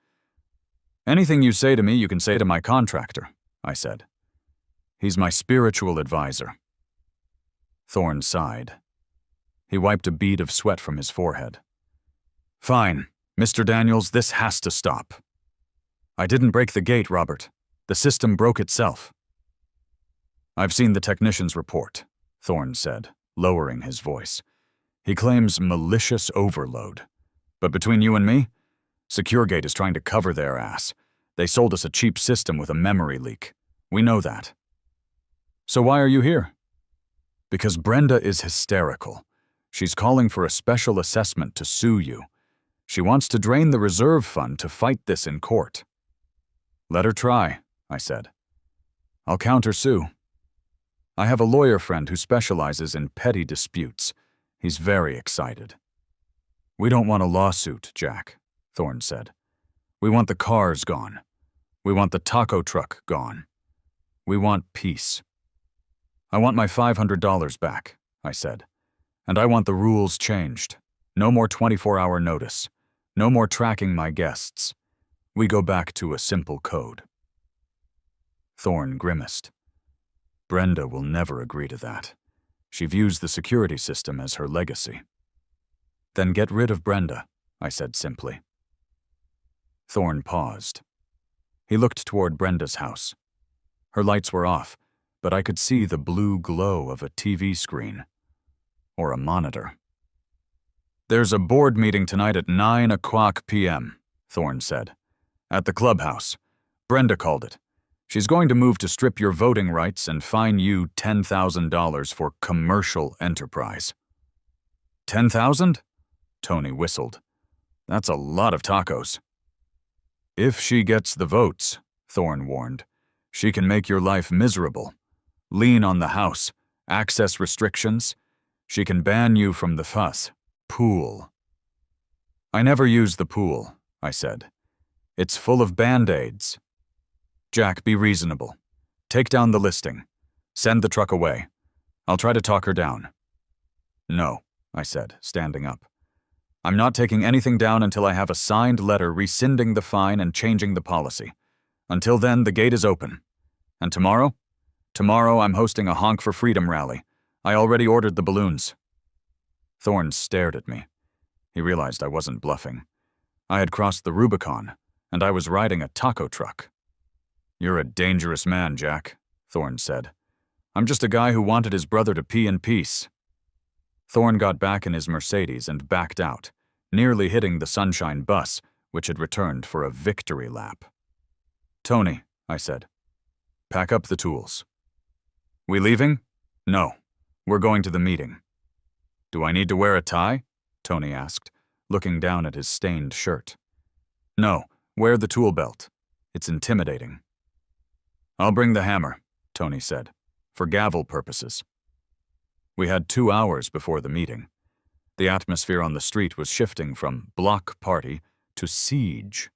Anything you say to me, you can say to my contractor, I said. He's my spiritual advisor. Thorne sighed. He wiped a bead of sweat from his forehead. Fine, Mr. Daniels, this has to stop. I didn't break the gate, Robert. The system broke itself. I've seen the technician's report, Thorne said, lowering his voice. He claims malicious overload. But between you and me, SecureGate is trying to cover their ass. They sold us a cheap system with a memory leak. We know that. So why are you here? Because Brenda is hysterical. She's calling for a special assessment to sue you. She wants to drain the reserve fund to fight this in court. Let her try, I said. I'll counter-sue. I have a lawyer friend who specializes in petty disputes. He's very excited. We don't want a lawsuit, Jack, Thorne said. We want the cars gone. We want the taco truck gone. We want peace. I want my $500 back, I said. And I want the rules changed. No more 24-hour notice. No more tracking my guests. We go back to a simple code. Thorne grimaced. Brenda will never agree to that. She views the security system as her legacy. Then get rid of Brenda, I said simply. Thorne paused. He looked toward Brenda's house. Her lights were off, but I could see the blue glow of a TV screen. Or a monitor. There's a board meeting tonight at 9:00 p.m., Thorne said. At the clubhouse. Brenda called it. She's going to move to strip your voting rights and fine you $10,000 for commercial enterprise. 10,000? Tony whistled. That's a lot of tacos. If she gets the votes, Thorne warned, she can make your life miserable. Lien on the house, access restrictions. She can ban you from the pool. I never use the pool, I said. It's full of Band-Aids. Jack, be reasonable. Take down the listing. Send the truck away. I'll try to talk her down. No, I said, standing up. I'm not taking anything down until I have a signed letter rescinding the fine and changing the policy. Until then, the gate is open. And tomorrow? Tomorrow I'm hosting a Honk for Freedom rally. I already ordered the balloons. Thorne stared at me. He realized I wasn't bluffing. I had crossed the Rubicon, and I was riding a taco truck. You're a dangerous man, Jack, Thorne said. I'm just a guy who wanted his brother to pee in peace. Thorne got back in his Mercedes and backed out, nearly hitting the Sunshine bus, which had returned for a victory lap. Tony, I said, pack up the tools. We leaving? No, we're going to the meeting. Do I need to wear a tie? Tony asked, looking down at his stained shirt. No, wear the tool belt. It's intimidating. I'll bring the hammer, Tony said, for gavel purposes. We had 2 hours before the meeting. The atmosphere on the street was shifting from block party to siege.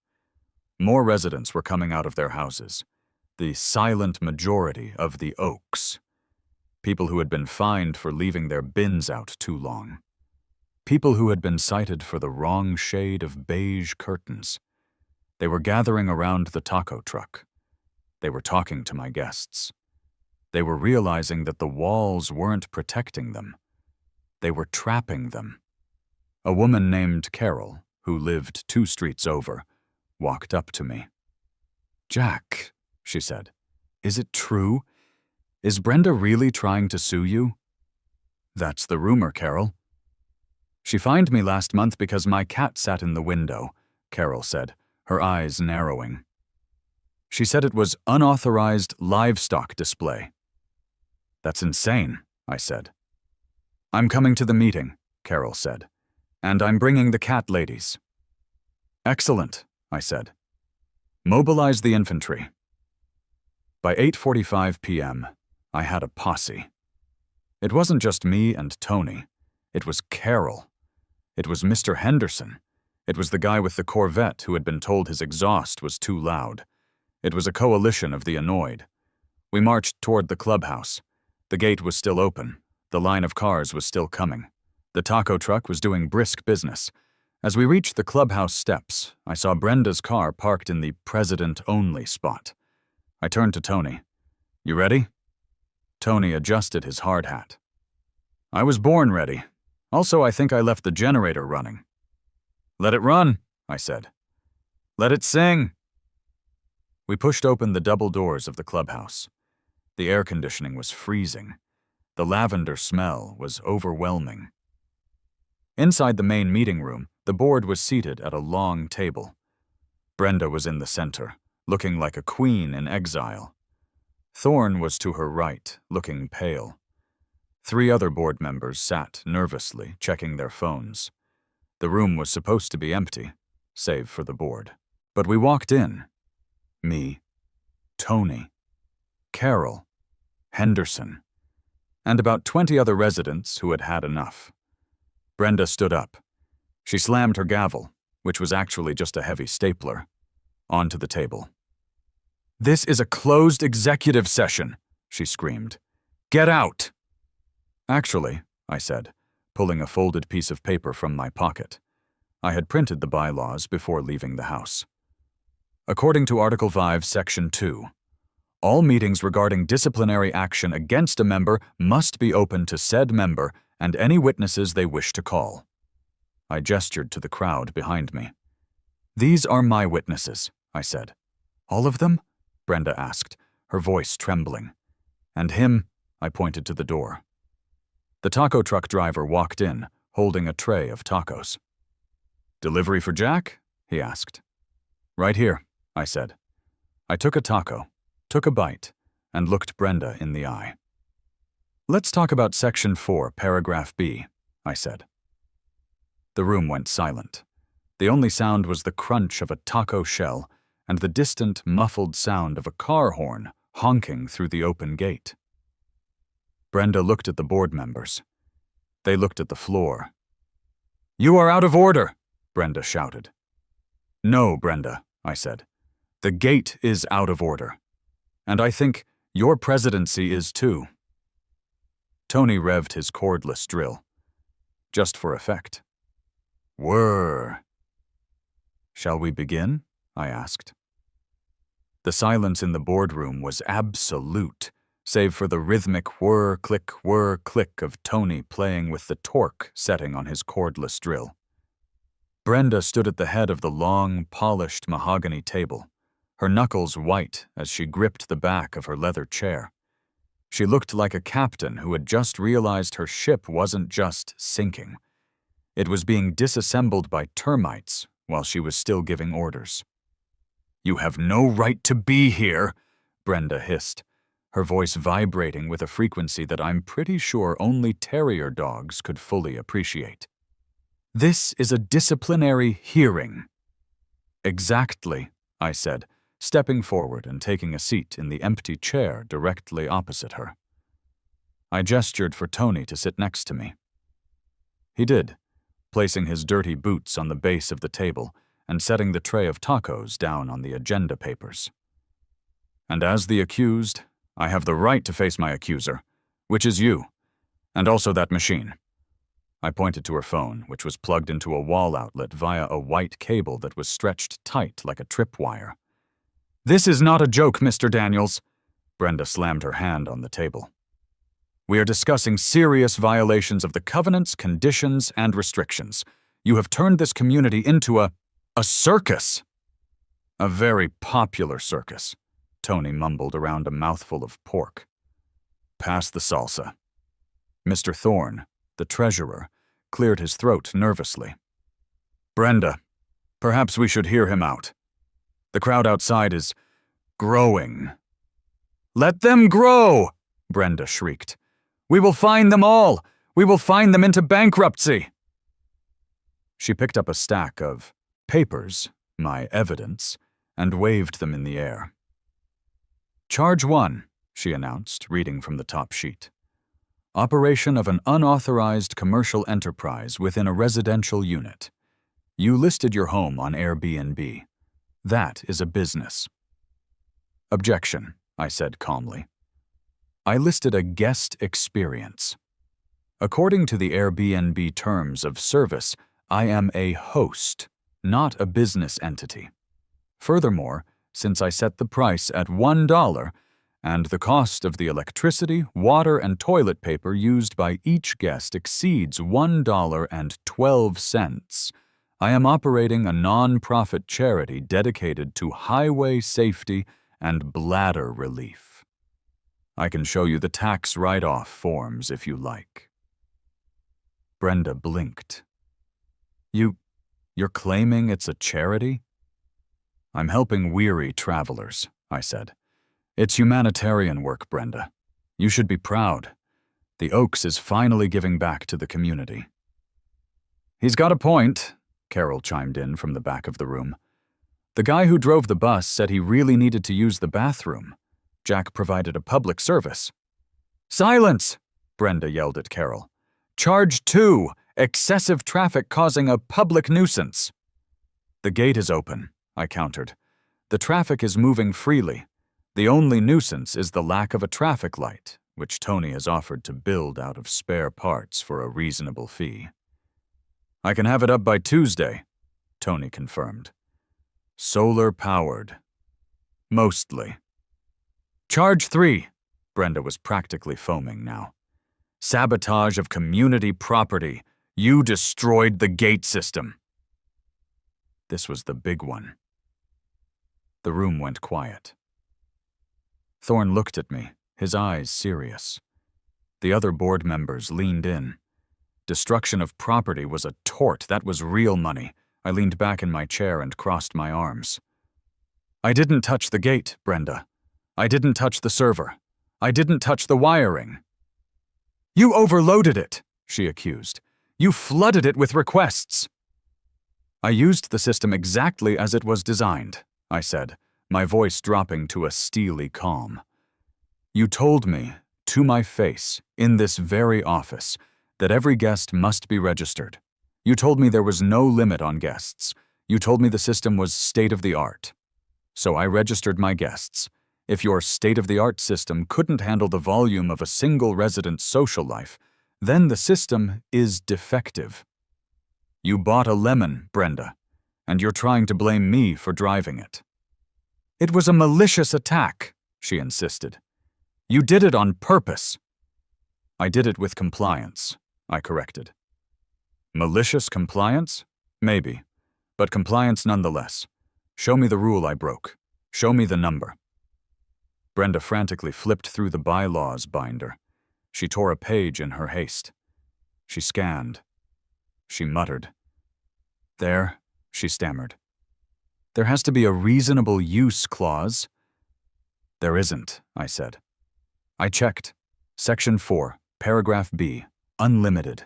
More residents were coming out of their houses, the silent majority of the Oaks. People who had been fined for leaving their bins out too long. People who had been cited for the wrong shade of beige curtains. They were gathering around the taco truck. They were talking to my guests. They were realizing that the walls weren't protecting them. They were trapping them. A woman named Carol, who lived 2 streets over, walked up to me. "Jack," she said, "is it true? Is Brenda really trying to sue you?" "That's the rumor, Carol." "She fined me last month because my cat sat in the window," Carol said, her eyes narrowing. "She said it was unauthorized livestock display." "That's insane," I said. "I'm coming to the meeting," Carol said, "and I'm bringing the cat ladies." "Excellent," I said. "Mobilize the infantry." By 8:45 p.m., I had a posse. It wasn't just me and Tony. It was Carol. It was Mr. Henderson. It was the guy with the Corvette who had been told his exhaust was too loud. It was a coalition of the annoyed. We marched toward the clubhouse. The gate was still open. The line of cars was still coming. The taco truck was doing brisk business. As we reached the clubhouse steps, I saw Brenda's car parked in the president-only spot. I turned to Tony. "You ready?" Tony adjusted his hard hat. "I was born ready. Also, I think I left the generator running." "Let it run," I said. "Let it sing." We pushed open the double doors of the clubhouse. The air conditioning was freezing. The lavender smell was overwhelming. Inside the main meeting room, the board was seated at a long table. Brenda was in the center, looking like a queen in exile. Thorne was to her right, looking pale. 3 other board members sat nervously, checking their phones. The room was supposed to be empty, save for the board. But we walked in. Me, Tony, Carol, Henderson, and about 20 other residents who had had enough. Brenda stood up. She slammed her gavel, which was actually just a heavy stapler, onto the table. "This is a closed executive session," she screamed. "Get out!" "Actually," I said, pulling a folded piece of paper from my pocket. I had printed the bylaws before leaving the house. According to Article 5, Section 2, all meetings regarding disciplinary action against a member must be open to said member and any witnesses they wish to call. I gestured to the crowd behind me. "These are my witnesses," I said. "All of them?" Brenda asked, her voice trembling. "And him," I pointed to the door. The taco truck driver walked in, holding a tray of tacos. "Delivery for Jack?" he asked. "Right here," I said. I took a taco, took a bite, and looked Brenda in the eye. "Let's talk about Section 4, Paragraph B," I said. The room went silent. The only sound was the crunch of a taco shell and the distant, muffled sound of a car horn honking through the open gate. Brenda looked at the board members. They looked at the floor. "You are out of order," Brenda shouted. "No, Brenda," I said. "The gate is out of order. And I think your presidency is too." Tony revved his cordless drill. Just for effect. Whirr. "Shall we begin?" I asked. The silence in the boardroom was absolute, save for the rhythmic whir, click of Tony playing with the torque setting on his cordless drill. Brenda stood at the head of the long, polished mahogany table, her knuckles white as she gripped the back of her leather chair. She looked like a captain who had just realized her ship wasn't just sinking. It was being disassembled by termites while she was still giving orders. "You have no right to be here," Brenda hissed, her voice vibrating with a frequency that I'm pretty sure only terrier dogs could fully appreciate. "This is a disciplinary hearing." "Exactly," I said, stepping forward and taking a seat in the empty chair directly opposite her. I gestured for Tony to sit next to me. He did, placing his dirty boots on the base of the table and setting the tray of tacos down on the agenda papers. "And as the accused, I have the right to face my accuser," which is you, and also that machine." I pointed to her phone, which was plugged into a wall outlet via a white cable that was stretched tight like a tripwire. "This is not a joke, Mr. Daniels." Brenda slammed her hand on the table. "We are discussing serious violations of the covenants, conditions, and restrictions. You have turned this community into a circus." "A very popular circus," Tony mumbled around a mouthful of pork. "Pass the salsa." Mr. Thorne, the treasurer, cleared his throat nervously. "Brenda, perhaps we should hear him out. The crowd outside is growing." "Let them grow!" Brenda shrieked. "We will fine them all! We will fine them into bankruptcy!" She picked up a stack of papers, my evidence, and waved them in the air. "Charge 1, she announced, reading from the top sheet. "Operation of an unauthorized commercial enterprise within a residential unit. You listed your home on Airbnb. That is a business." "Objection," I said calmly. "I listed a guest experience. According to the Airbnb terms of service, I am a host, not a business entity. Furthermore, since I set the price at $1, and the cost of the electricity, water, and toilet paper used by each guest exceeds $1.12, I am operating a non-profit charity dedicated to highway safety and bladder relief. I can show you the tax write-off forms if you like." Brenda blinked. You're claiming it's a charity?" "I'm helping weary travelers," I said. "It's humanitarian work, Brenda. You should be proud. The Oaks is finally giving back to the community." "He's got a point," Carol chimed in from the back of the room. "The guy who drove the bus said he really needed to use the bathroom. Jack provided a public service." "Silence!" Brenda yelled at Carol. "Charge 2, excessive traffic causing a public nuisance." "The gate is open," I countered. "The traffic is moving freely. The only nuisance is the lack of a traffic light, which Tony has offered to build out of spare parts for a reasonable fee." "I can have it up by Tuesday," Tony confirmed. "Solar-powered. Mostly." "Charge 3, Brenda was practically foaming now. "Sabotage of community property. You destroyed the gate system." This was the big one. The room went quiet. Thorne looked at me, his eyes serious. The other board members leaned in. Destruction of property was a tort. That was real money. I leaned back in my chair and crossed my arms. "I didn't touch the gate, Brenda. I didn't touch the server. I didn't touch the wiring." "You overloaded it," she accused. "You flooded it with requests." "I used the system exactly as it was designed," I said, my voice dropping to a steely calm. "You told me, to my face, in this very office, that every guest must be registered. You told me there was no limit on guests. You told me the system was state-of-the-art. So I registered my guests. If your state-of-the-art system couldn't handle the volume of a single resident's social life, then the system is defective. You bought a lemon, Brenda, and you're trying to blame me for driving it." "It was a malicious attack," she insisted. "You did it on purpose." "I did it with compliance," I corrected. "Malicious compliance? Maybe, but compliance nonetheless. Show me the rule I broke. Show me the number." Brenda frantically flipped through the bylaws binder. She tore a page in her haste. She scanned. She muttered. "There," she stammered. "There has to be a reasonable use clause." "There isn't," I said. "I checked. Section 4, paragraph B, unlimited.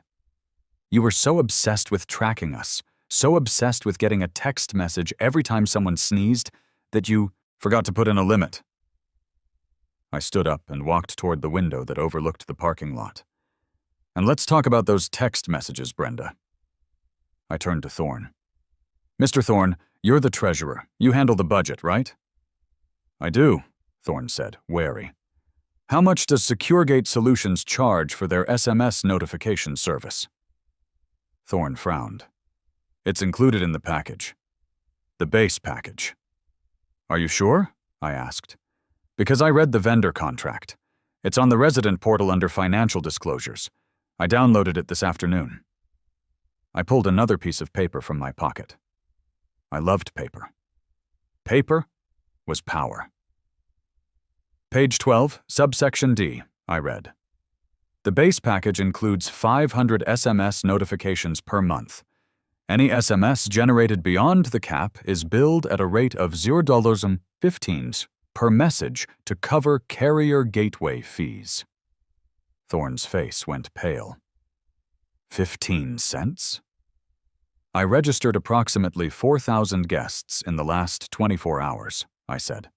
You were so obsessed with tracking us, so obsessed with getting a text message every time someone sneezed, that you forgot to put in a limit." I stood up and walked toward the window that overlooked the parking lot. "And let's talk about those text messages, Brenda." I turned to Thorne. "Mr. Thorne, you're the treasurer. You handle the budget, right?" "I do," Thorne said, wary. How much does SecureGate Solutions charge for their SMS notification service? Thorne frowned. It's included in the package. The base package. Are you sure? I asked. Because I read the vendor contract. It's on the resident portal under financial disclosures. I downloaded it this afternoon. I pulled another piece of paper from my pocket. I loved paper. Paper was power. Page 12, subsection D, I read. The base package includes 500 SMS notifications per month. Any SMS generated beyond the cap is billed at a rate of $0.15 per message to cover carrier gateway fees. Thorne's face went pale. 15 cents? I registered approximately 4,000 guests in the last 24 hours, I said.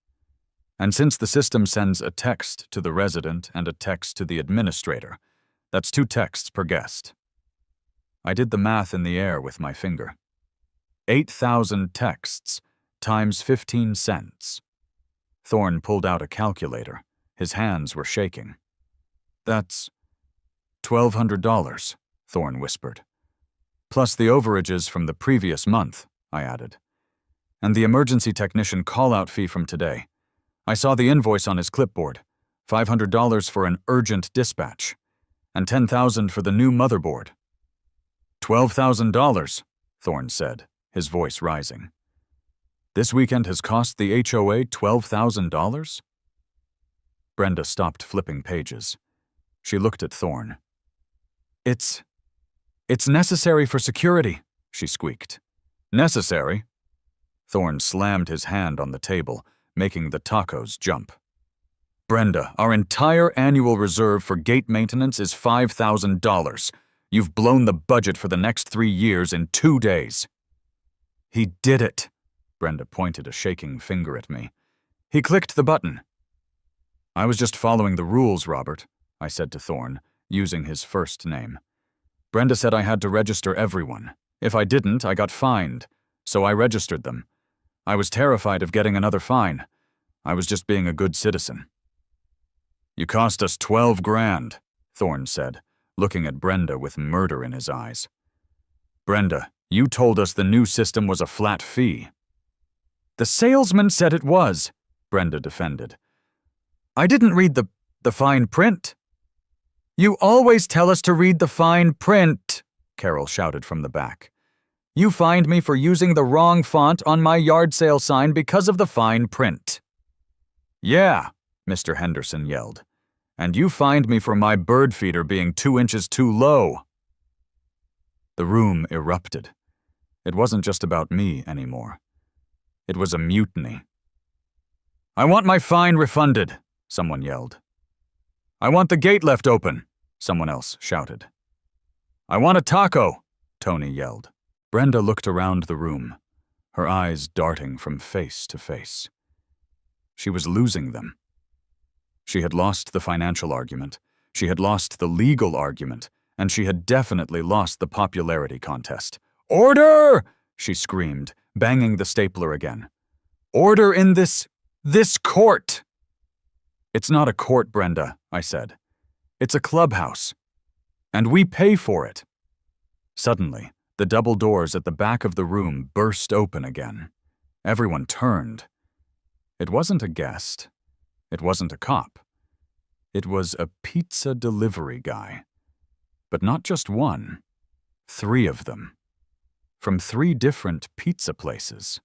And since the system sends a text to the resident and a text to the administrator, that's 2 texts per guest. I did the math in the air with my finger. 8,000 texts times 15 cents. Thorne pulled out a calculator. His hands were shaking. That's $1,200, Thorne whispered. Plus the overages from the previous month, I added. And the emergency technician call-out fee from today. I saw the invoice on his clipboard. $500 for an urgent dispatch. And $10,000 for the new motherboard. $12,000, Thorne said, his voice rising. This weekend has cost the HOA $12,000? Brenda stopped flipping pages. She looked at Thorne. It's necessary for security, she squeaked. Necessary? Thorne slammed his hand on the table, making the tacos jump. Brenda, our entire annual reserve for gate maintenance is $5,000. You've blown the budget for the next 3 years in 2 days. He did it. Brenda pointed a shaking finger at me. He clicked the button. I was just following the rules, Robert, I said to Thorne, using his first name. Brenda said I had to register everyone. If I didn't, I got fined. So I registered them. I was terrified of getting another fine. I was just being a good citizen. You cost us 12 grand, Thorne said, looking at Brenda with murder in his eyes. Brenda, you told us the new system was a flat fee. The salesman said it was, Brenda defended. I didn't read the fine print. You always tell us to read the fine print, Carol shouted from the back. You fined me for using the wrong font on my yard sale sign because of the fine print. Yeah, Mr. Henderson yelled. And you fined me for my bird feeder being 2 inches too low. The room erupted. It wasn't just about me anymore. It was a mutiny. I want my fine refunded, someone yelled. I want the gate left open, someone else shouted. I want a taco, Tony yelled. Brenda looked around the room, her eyes darting from face to face. She was losing them. She had lost the financial argument, she had lost the legal argument, and she had definitely lost the popularity contest. Order! She screamed, banging the stapler again. Order in this court! It's not a court, Brenda, I said. It's a clubhouse. And we pay for it. Suddenly, the double doors at the back of the room burst open again. Everyone turned. It wasn't a guest. It wasn't a cop. It was a pizza delivery guy. But not just one. 3 of them. From 3 different pizza places.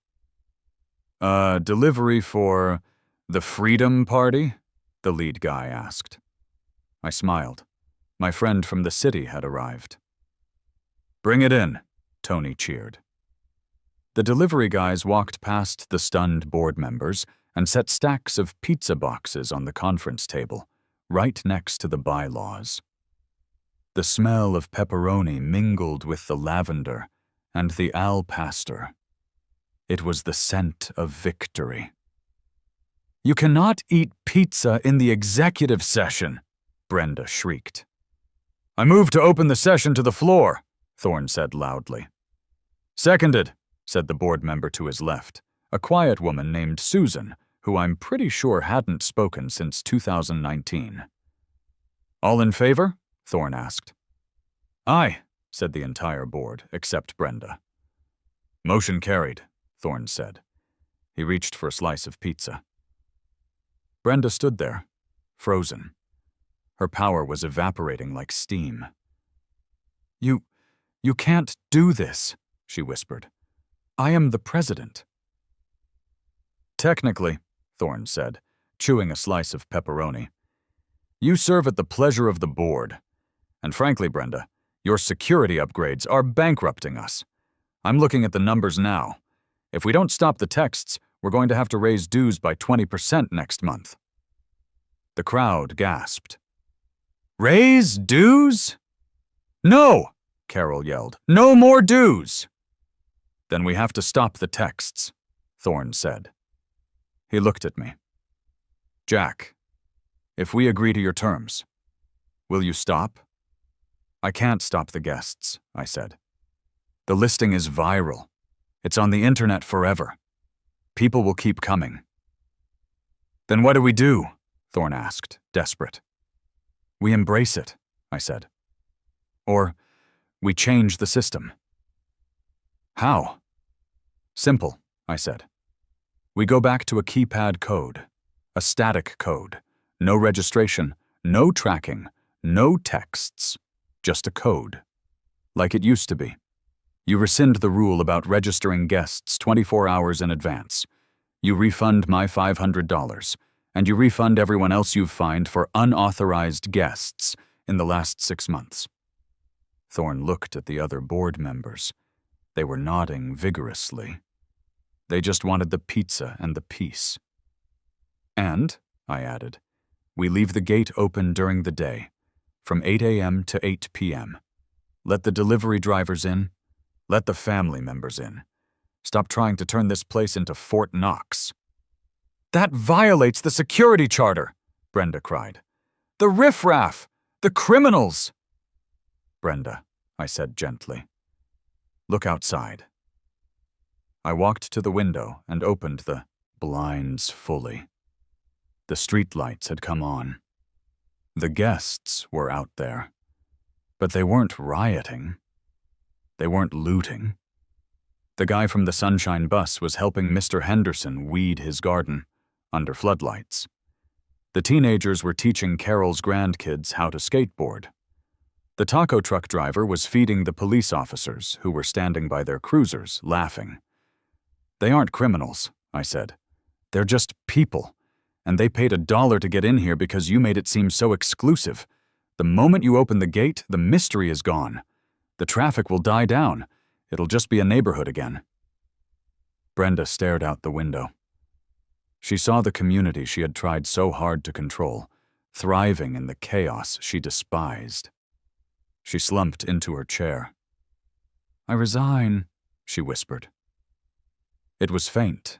Delivery for the Freedom Party? The lead guy asked. I smiled. My friend from the city had arrived. Bring it in, Tony cheered. The delivery guys walked past the stunned board members and set stacks of pizza boxes on the conference table, right next to the bylaws. The smell of pepperoni mingled with the lavender and the al pastor. It was the scent of victory. You cannot eat pizza in the executive session, Brenda shrieked. I move to open the session to the floor, Thorne said loudly. Seconded, said the board member to his left, a quiet woman named Susan, who I'm pretty sure hadn't spoken since 2019. "All in favor?" Thorne asked. "Aye," said the entire board, except Brenda. "Motion carried," Thorne said. He reached for a slice of pizza. Brenda stood there, frozen. Her power was evaporating like steam. You can't do this," she whispered. "I am the president." "Technically," Thorne said, chewing a slice of pepperoni, "you serve at the pleasure of the board. And frankly, Brenda, your security upgrades are bankrupting us. I'm looking at the numbers now. If we don't stop the texts, we're going to have to raise dues by 20% next month." The crowd gasped. "Raise dues?" "No!" Carol yelled. "No more dues!" "Then we have to stop the texts," Thorne said. He looked at me. "Jack, if we agree to your terms, will you stop?" "I can't stop the guests," I said. "The listing is viral. It's on the internet forever. People will keep coming." "Then what do we do?" Thorne asked, desperate. "We embrace it," I said. "Or we change the system." "How?" "Simple," I said. "We go back to a keypad code, a static code. No registration, no tracking, no texts, just a code. Like it used to be. You rescind the rule about registering guests 24 hours in advance. You refund my $500, and you refund everyone else you've fined for unauthorized guests in the last 6 months." Thorne looked at the other board members. They were nodding vigorously. They just wanted the pizza and the peace. "And," I added, "we leave the gate open during the day, from 8 a.m. to 8 p.m. Let the delivery drivers in. Let the family members in. Stop trying to turn this place into Fort Knox." "That violates the security charter," Brenda cried. "The riffraff! The criminals!" "Brenda," I said gently, "look outside." I walked to the window and opened the blinds fully. The streetlights had come on. The guests were out there. But they weren't rioting. They weren't looting. The guy from the Sunshine Bus was helping Mr. Henderson weed his garden under floodlights. The teenagers were teaching Carol's grandkids how to skateboard. The taco truck driver was feeding the police officers who were standing by their cruisers, laughing. "They aren't criminals," I said. "They're just people, and they paid $1 to get in here because you made it seem so exclusive. The moment you open the gate, the mystery is gone. The traffic will die down. It'll just be a neighborhood again." Brenda stared out the window. She saw the community she had tried so hard to control, thriving in the chaos she despised. She slumped into her chair. "I resign," she whispered. It was faint,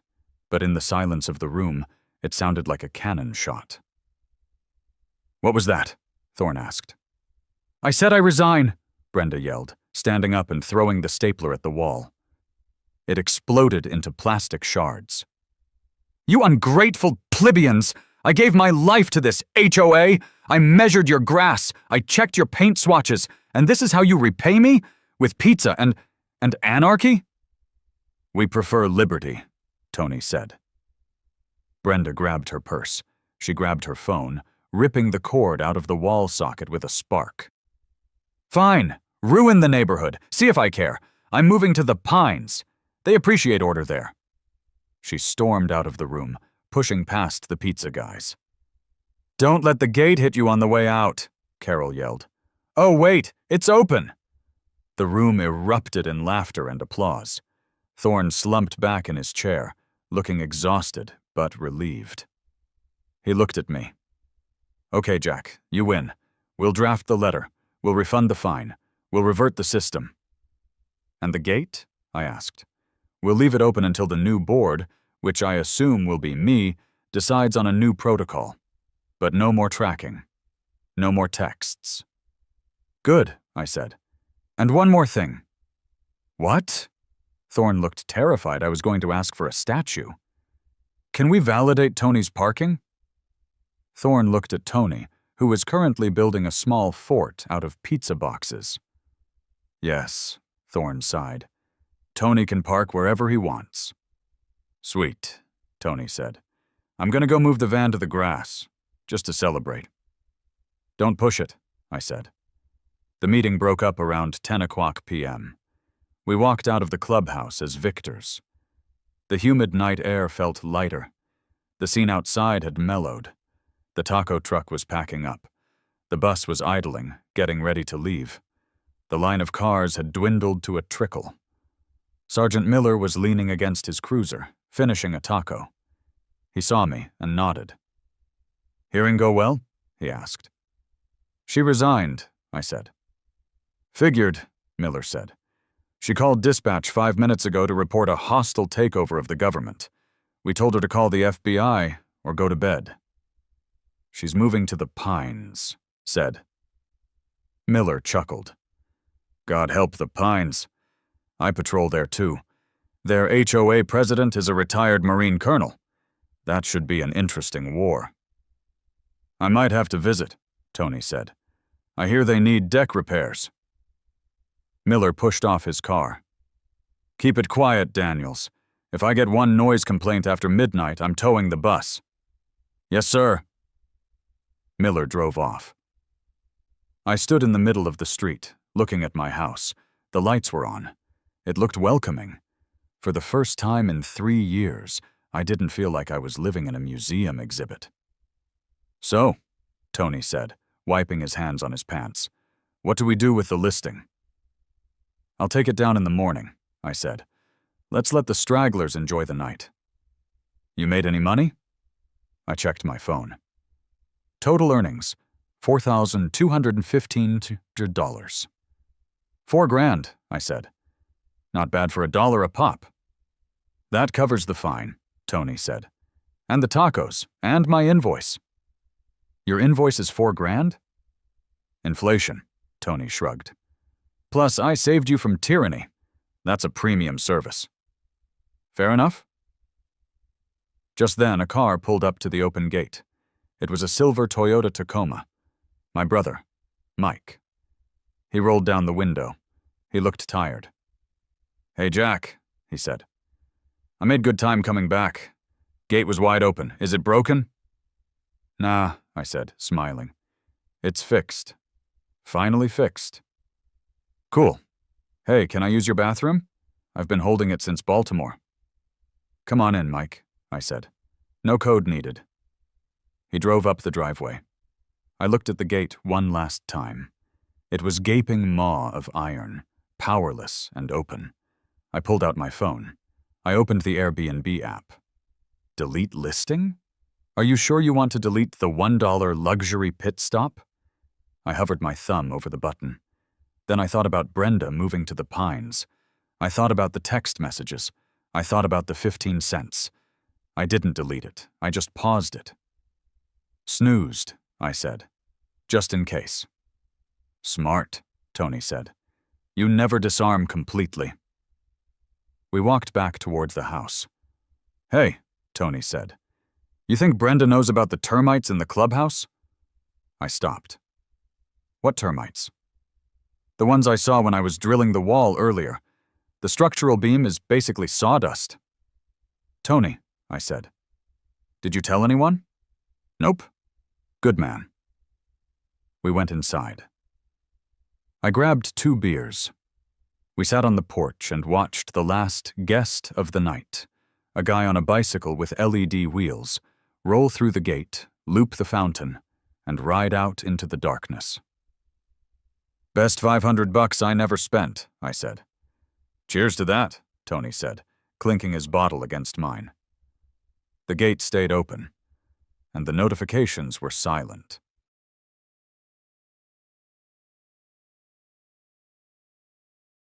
but in the silence of the room, it sounded like a cannon shot. "What was that?" Thorne asked. "I said I resign," Brenda yelled, standing up and throwing the stapler at the wall. It exploded into plastic shards. "You ungrateful plebeians! I gave my life to this HOA! I measured your grass, I checked your paint swatches, and this is how you repay me? With pizza and anarchy?" "We prefer liberty," Tony said. Brenda grabbed her purse. She grabbed her phone, ripping the cord out of the wall socket with a spark. "Fine, ruin the neighborhood. See if I care. I'm moving to the Pines. They appreciate order there." She stormed out of the room, pushing past the pizza guys. "Don't let the gate hit you on the way out," Carol yelled. "Oh, wait, it's open!" The room erupted in laughter and applause. Thorne slumped back in his chair, looking exhausted but relieved. He looked at me. "Okay, Jack, you win. We'll draft the letter. We'll refund the fine. We'll revert the system." "And the gate?" I asked. "We'll leave it open until the new board, which I assume will be me, decides on a new protocol. But no more tracking. No more texts." "Good," I said. "And one more thing." "What?" Thorne looked terrified I was going to ask for a statue. Can we validate Tony's parking? Thorne looked at Tony, who was currently building a small fort out of pizza boxes. Yes, Thorne sighed. Tony can park wherever he wants. Sweet, Tony said. I'm gonna go move the van to the grass, just to celebrate. Don't push it, I said. The meeting broke up around 10 o'clock p.m. We walked out of the clubhouse as victors. The humid night air felt lighter. The scene outside had mellowed. The taco truck was packing up. The bus was idling, getting ready to leave. The line of cars had dwindled to a trickle. Sergeant Miller was leaning against his cruiser, finishing a taco. He saw me and nodded. Hearing go well? He asked. She resigned, I said. Figured, Miller said. She called dispatch 5 minutes ago to report a hostile takeover of the government. We told her to call the FBI or go to bed. She's moving to the Pines, said. Miller chuckled. God help the Pines. I patrol there too. Their HOA president is a retired Marine colonel. That should be an interesting war. I might have to visit, Tony said. I hear they need deck repairs. Miller pushed off his car. Keep it quiet, Daniels. If I get one noise complaint after midnight, I'm towing the bus. Yes, sir. Miller drove off. I stood in the middle of the street, looking at my house. The lights were on. It looked welcoming. For the first time in 3 years, I didn't feel like I was living in a museum exhibit. So, Tony said, wiping his hands on his pants, what do we do with the listing? I'll take it down in the morning, I said. Let's let the stragglers enjoy the night. You made any money? I checked my phone. Total earnings, $4,215. $4,000, I said. Not bad for $1 a pop. That covers the fine, Tony said. And the tacos, and my invoice. Your invoice is $4,000? Inflation, Tony shrugged. Plus, I saved you from tyranny. That's a premium service. Fair enough? Just then, a car pulled up to the open gate. It was a silver Toyota Tacoma. My brother, Mike. He rolled down the window. He looked tired. Hey, Jack, he said. I made good time coming back. Gate was wide open. Is it broken? Nah, I said, smiling. It's fixed. Finally fixed. Cool. Hey, can I use your bathroom? I've been holding it since Baltimore. Come on in, Mike, I said. No code needed. He drove up the driveway. I looked at the gate one last time. It was gaping maw of iron, powerless and open. I pulled out my phone. I opened the Airbnb app. Delete listing? Are you sure you want to delete the $1 luxury pit stop? I hovered my thumb over the button. Then I thought about Brenda moving to the Pines. I thought about the text messages. I thought about the 15 cents. I didn't delete it. I just paused it. Snoozed, I said. Just in case. Smart, Tony said. You never disarm completely. We walked back towards the house. Hey, Tony said. You think Brenda knows about the termites in the clubhouse? I stopped. What termites? The ones I saw when I was drilling the wall earlier. The structural beam is basically sawdust. Tony, I said. Did you tell anyone? Nope. Good man. We went inside. I grabbed 2 beers. We sat on the porch and watched the last guest of the night, a guy on a bicycle with LED wheels, roll through the gate, loop the fountain, and ride out into the darkness. Best $500 I never spent, I said. Cheers to that, Tony said, clinking his bottle against mine. The gate stayed open, and the notifications were silent.